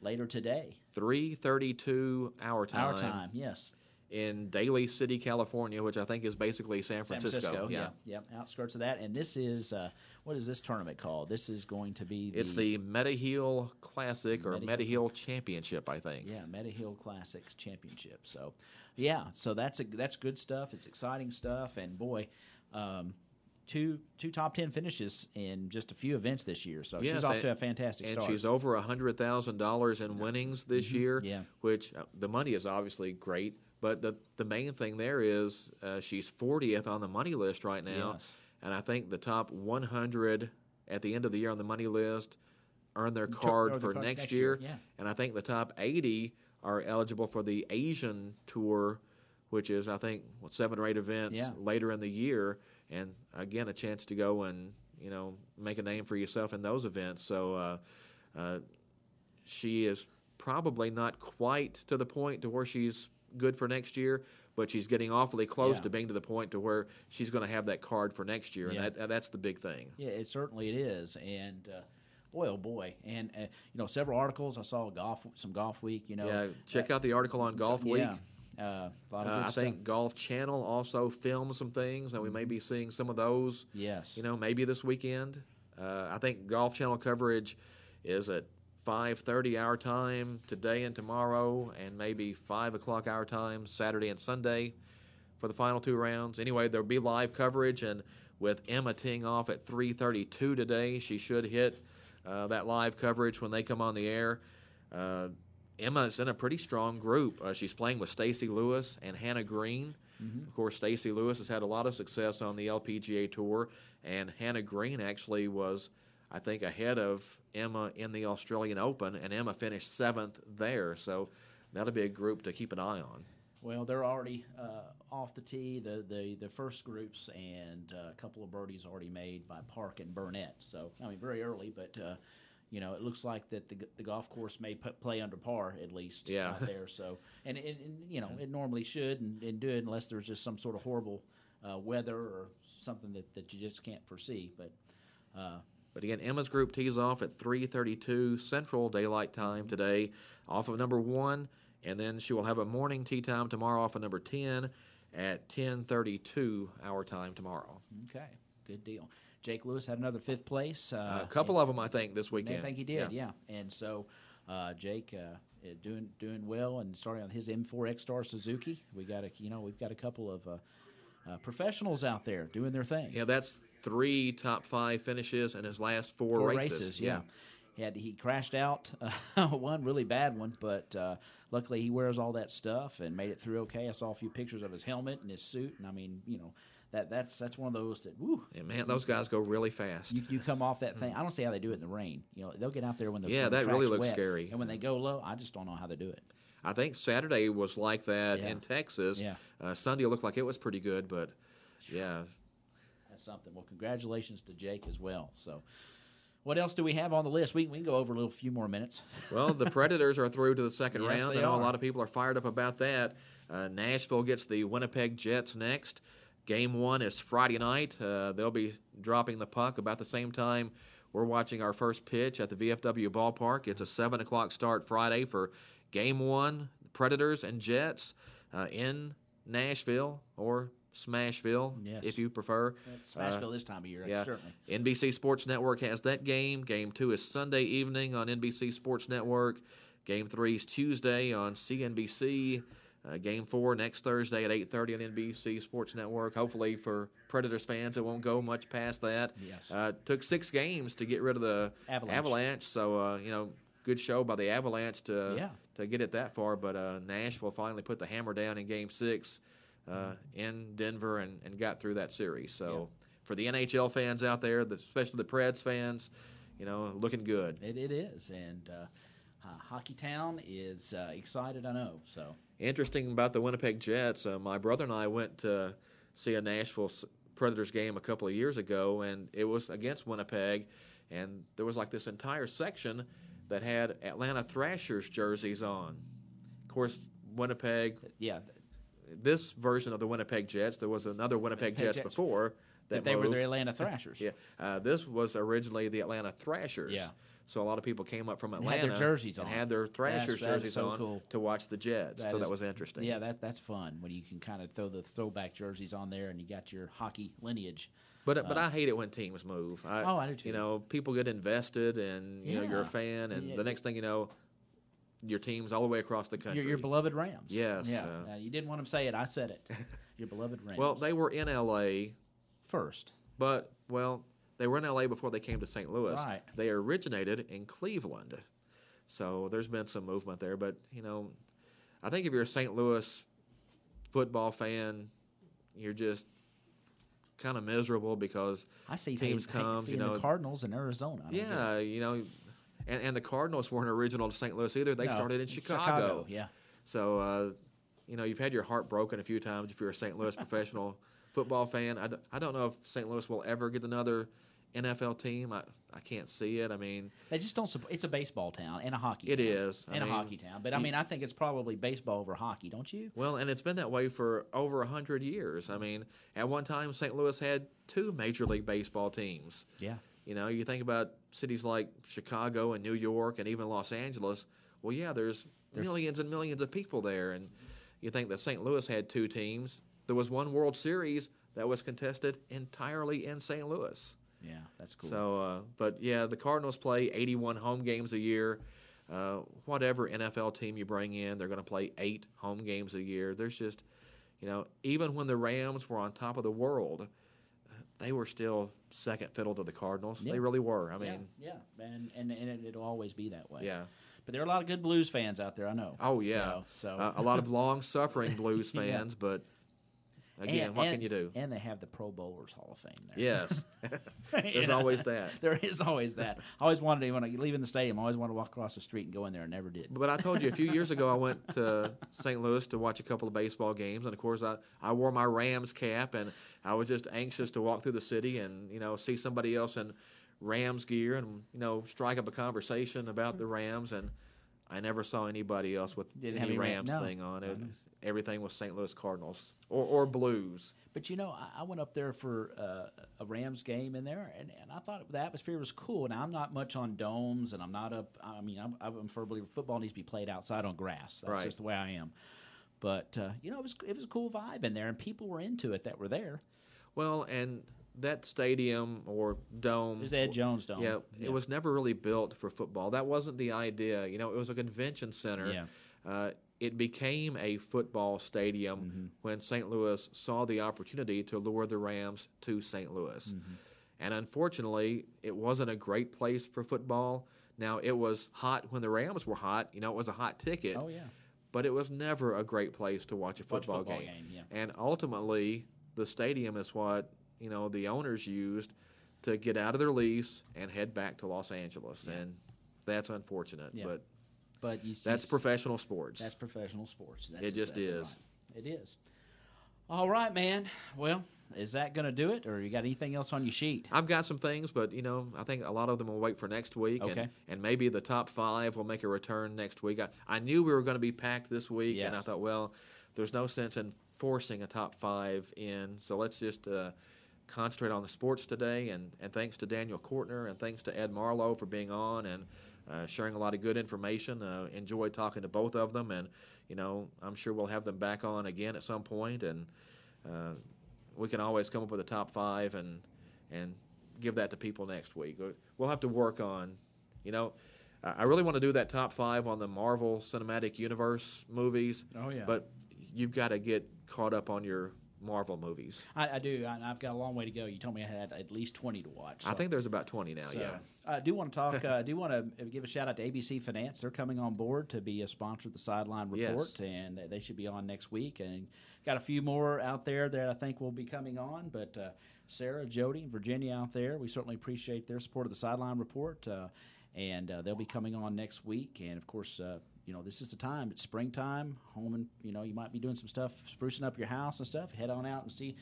later today. 3:32 our time. Our time, yes. In Daly City, California, which I think is basically San Francisco. Yeah, outskirts of that. And this is, what is this tournament called? This is going to be It's the Medihill Classic or Medihill Championship, I think. Yeah, Medihill Classics Championship. So, so that's good stuff. It's exciting stuff. And, boy, two top 10 finishes in just a few events this year. So she's off to a fantastic start. And she's over $100,000 in winnings this year, which the money is obviously great. But the main thing there is she's 40th on the money list right now, and I think the top 100 at the end of the year on the money list earn their card for next year, and I think the top 80 are eligible for the Asian Tour, which is, I think, 7 or 8 events later in the year, and, again, a chance to go and, make a name for yourself in those events. So she is probably not quite to the point to where she's good for next year, but she's getting awfully close Yeah. to being to the point to where she's going to have that card for next year, Yeah. and that's the big thing. Yeah, it certainly it is, and boy, oh boy, and several articles. I saw some golf week. Yeah, check out the article on Golf Week. Yeah, a lot of good I stuff. think Golf Channel also filmed some things, and we may be seeing some of those. Yes, maybe this weekend. I think Golf Channel coverage is at 5:30 our time today and tomorrow, and maybe 5 o'clock our time Saturday and Sunday for the final 2 rounds. Anyway, there'll be live coverage, and with Emma teeing off at 3:32 today, she should hit that live coverage when they come on the air. Emma's in a pretty strong group. She's playing with Stacy Lewis and Hannah Green. Of course, Stacy Lewis has had a lot of success on the LPGA Tour, and Hannah Green actually was, I think, ahead of Emma in the Australian Open, and Emma finished 7th there. So that'll be a group to keep an eye on. Well, they're already off the tee, the first groups, and a couple of birdies already made by Park and Burnett. So, I mean, very early, but it looks like that the golf course may play under par at least out there. So, and it normally should and do it unless there's just some sort of horrible weather or something that you just can't foresee. But again, Emma's group tees off at 3:32 Central Daylight Time today off of number 1, and then she will have a morning tee time tomorrow off of number 10 at 10:32 our time tomorw. Okay, good deal. Jake Lewis had another 5th place. A couple of them, I think, this weekend. I think he did, yeah. And so Jake doing well and starting on his M4 X-Star Suzuki. We've got a couple of professionals out there doing their thing. Yeah, that's 3 top 5 finishes in his last 4 races. Yeah. He crashed out one really bad one, but luckily he wears all that stuff and made it through okay. I saw a few pictures of his helmet and his suit, and I mean, that's one of those that woo. Yeah, man, those guys go really fast. You come off that thing. I don't see how they do it in the rain. They'll get out there when the that track's really looks wet, scary. and when they go low, I just don't know how they do it. I think Saturday was like that in Texas. Yeah. Sunday looked like it was pretty good, but yeah. That's something. Well, congratulations to Jake as well. So, what else do we have on the list? We can go over a few more minutes. Well, the Predators are through to the second Yes, round. they I know are. a lot of people are fired up about that. Nashville gets the Winnipeg Jets next. Game 1 is Friday night. They'll be dropping the puck about the same time we're watching our first pitch at the VFW ballpark. It's a 7 o'clock start Friday for Game 1, Predators and Jets in Nashville or Smashville, if you prefer. Smashville this time of year, certainly. NBC Sports Network has that game. Game 2 is Sunday evening on NBC Sports Network. Game 3 is Tuesday on CNBC. Game 4 next Thursday at 8:30 on NBC Sports Network. Hopefully for Predators fans, it won't go much past that. Yes. Took 6 games to get rid of the Avalanche. So, good show by the Avalanche to get it that far. But Nashville finally put the hammer down in Game 6 in Denver and got through that series. So for the NHL fans out there, especially the Preds fans, looking good. It is, and Hockey Town is excited, I know. So interesting about the Winnipeg Jets. My brother and I went to see a Nashville Predators game a couple of years ago, and it was against Winnipeg, and there was like this entire section that had Atlanta Thrashers jerseys on. Of course, Winnipeg. Yeah. This version of the Winnipeg Jets, there was another Winnipeg Jets before that they moved. were the Atlanta Thrashers. This was originally the Atlanta Thrashers. Yeah. So a lot of people came up from Atlanta had their jerseys and on. had their Thrashers jerseys so on cool. to watch the Jets. That was interesting. Yeah, that's fun when you can kind of throw the throwback jerseys on there and you got your hockey lineage. But I hate it when teams move. I do too. People get invested, and you're a fan, and the next thing you know, your team's all the way across the country. Your beloved Rams. Yes. Yeah. You didn't want them to say it. I said it. Your beloved Rams. Well, they were in L.A. first. But, they were in L.A. before they came to St. Louis. Right. They originated in Cleveland. So there's been some movement there. But, I think if you're a St. Louis football fan, you're just kind of miserable because teams come. The Cardinals in Arizona. And the Cardinals weren't original to St. Louis either. They started in Chicago. Yeah. So, you've had your heart broken a few times if you're a St. Louis professional football fan. I don't know if St. Louis will ever get another NFL team, I can't see it. I mean, they just don't support. It's a baseball town and a hockey. It town. is. And a hockey town. But I mean, I think it's probably baseball over hockey, don't you? Well, and it's been that way for over 100 years. I mean, at one time, St. Louis had 2 Major League Baseball teams. Yeah. You know, you think about cities like Chicago and New York and even Los Angeles. Well, yeah, there's millions and millions of people there. And you think that St. Louis had 2 teams. There was one World Series that was contested entirely in St. Louis. Yeah, that's cool. So, but yeah, the Cardinals play 81 home games a year. Whatever NFL team you bring in, they're going to play 8 home games a year. There's just, you know, even when the Rams were on top of the world, they were still second fiddle to the Cardinals. Yeah. They really were. I mean, yeah. And it'll always be that way. Yeah. But there are a lot of good Blues fans out there, I know. Oh yeah, so. A lot of long-suffering Blues fans, yeah. But. Again, what can you do? And they have the Pro Bowlers Hall of Fame there. Yes. There's always that. There is always that. I always wanted to, when I leave in the stadium, I always wanted to walk across the street and go in there, and never did. But I told you, a few years ago, I went to St. Louis to watch a couple of baseball games, and of course, I wore my Rams cap, and I was just anxious to walk through the city and, you know, see somebody else in Rams gear and, you know, strike up a conversation about the Rams, and I never saw anybody else with any Rams thing on it. Everything was St. Louis Cardinals or Blues. But, you know, I went up there for a Rams game in there, and I thought the atmosphere was cool. Now, I'm not much on domes, and I'm not up. I mean, I'm for believe football needs to be played outside on grass. That's just the way I am. But, you know, it was a cool vibe in there, and people were into it that were there. Well, and that stadium or dome. It was Ed Jones Dome. Yeah, it was never really built for football. That wasn't the idea. You know, it was a convention center. Yeah. It became a football stadium when St. Louis saw the opportunity to lure the Rams to St. Louis. And unfortunately, it wasn't a great place for football. Now, it was hot when the Rams were hot. You know, it was a hot ticket. Oh, yeah. But it was never a great place to watch a football game. Yeah. And ultimately, the stadium is what, you know, the owners used to get out of their lease and head back to Los Angeles. Yeah. And that's unfortunate. Yeah. But that's professional sports. That's professional sports. That's it just exactly is. Right. It is. All right, man. Well, is that going to do it, or you got anything else on your sheet? I've got some things, but, you know, I think a lot of them will wait for next week. Okay. And maybe the top 5 will make a return next week. I knew we were going to be packed this week, and I thought, well, there's no sense in forcing a top 5 in, so let's just concentrate on the sports today. And thanks to Daniel Cortner and thanks to Ed Marlowe for being on and sharing a lot of good information. Enjoyed talking to both of them, and, you know, I'm sure we'll have them back on again at some point, and we can always come up with a top 5 and give that to people next week. We'll have to work on, you know, I really want to do that top 5 on the Marvel Cinematic Universe movies. Oh, yeah. But you've got to get caught up on your Marvel movies. I do. I've got a long way to go. You told me I had at least 20 to watch. So. I think there's about 20 now, yeah. I do want to talk. I do want to give a shout out to ABC Finance. They're coming on board to be a sponsor of the Sideline Report, and they should be on next week. And got a few more out there that I think will be coming on. But Sarah, Jody, Virginia out there, we certainly appreciate their support of the Sideline Report. And they'll be coming on next week. And, of course, you know, this is the time. It's springtime. Home, and, you know, you might be doing some stuff, sprucing up your house and stuff. Head on out and see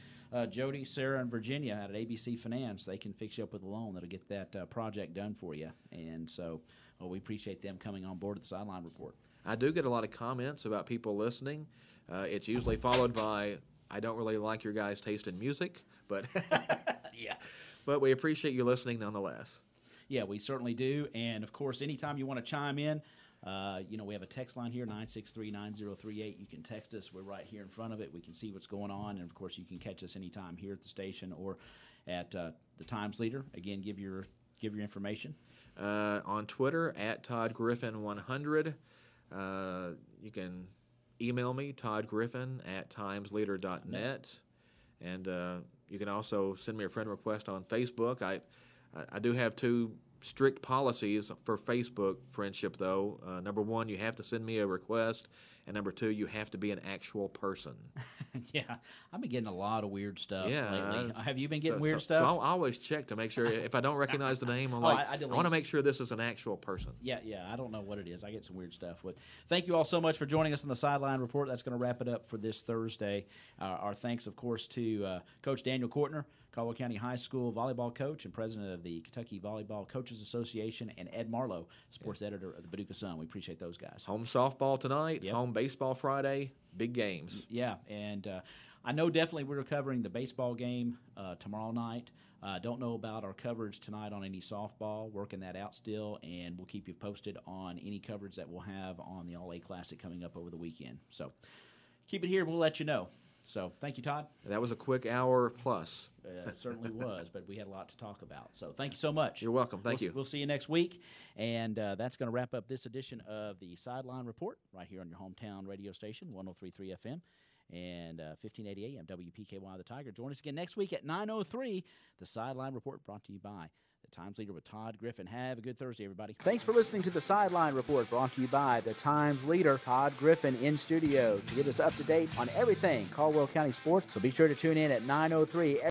Jody, Sarah, and Virginia out at ABC Finance. They can fix you up with a loan that'll get that project done for you. And so we appreciate them coming on board at the Sideline Report. I do get a lot of comments about people listening. It's usually followed by, I don't really like your guys' taste in music, but yeah. But we appreciate you listening nonetheless. Yeah, we certainly do. And, of course, anytime you want to chime in, you know, we have a text line here, 963-9038. You can text us. We're right here in front of it. We can see what's going on. And, of course, you can catch us anytime here at the station or at the Times Leader. Again, give your information. On Twitter, at Todd Griffin 100. You can email me, toddgriffin@timesleader.net. And you can also send me a friend request on Facebook. I do have 2 strict policies for Facebook friendship, though. Number 1, you have to send me a request, and number 2, you have to be an actual person. Yeah, I've been getting a lot of weird stuff lately. Have you been getting weird stuff? So I'll always check to make sure. If I don't recognize the name, I'm I want to make sure this is an actual person. Yeah, I don't know what it is. I get some weird stuff. But thank you all so much for joining us on the Sideline Report. That's going to wrap it up for this Thursday. Our thanks, of course, to Coach Daniel Cortner, Caldwell County High School volleyball coach and president of the Kentucky Volleyball Coaches Association, and Ed Marlowe, sports editor of the Paducah Sun. We appreciate those guys. Home softball tonight, home baseball Friday, big games. Yeah, and I know definitely we're covering the baseball game tomorrow night. Don't know about our coverage tonight on any softball, working that out still, and we'll keep you posted on any coverage that we'll have on the All-A Classic coming up over the weekend. So keep it here, and we'll let you know. So thank you, Todd. That was a quick hour plus. It certainly was, but we had a lot to talk about. So thank you so much. You're welcome. Thank you. We'll see you next week, and that's going to wrap up this edition of the Sideline Report right here on your hometown radio station, 103.3 FM. And 1580 AM WPKY The Tiger. Join us again next week at 9:03. The Sideline Report brought to you by the Times Leader with Todd Griffin. Have a good Thursday, everybody. Thanks for listening to the Sideline Report brought to you by the Times Leader, Todd Griffin, in studio to get us up to date on everything Caldwell County sports. So be sure to tune in at 9:03.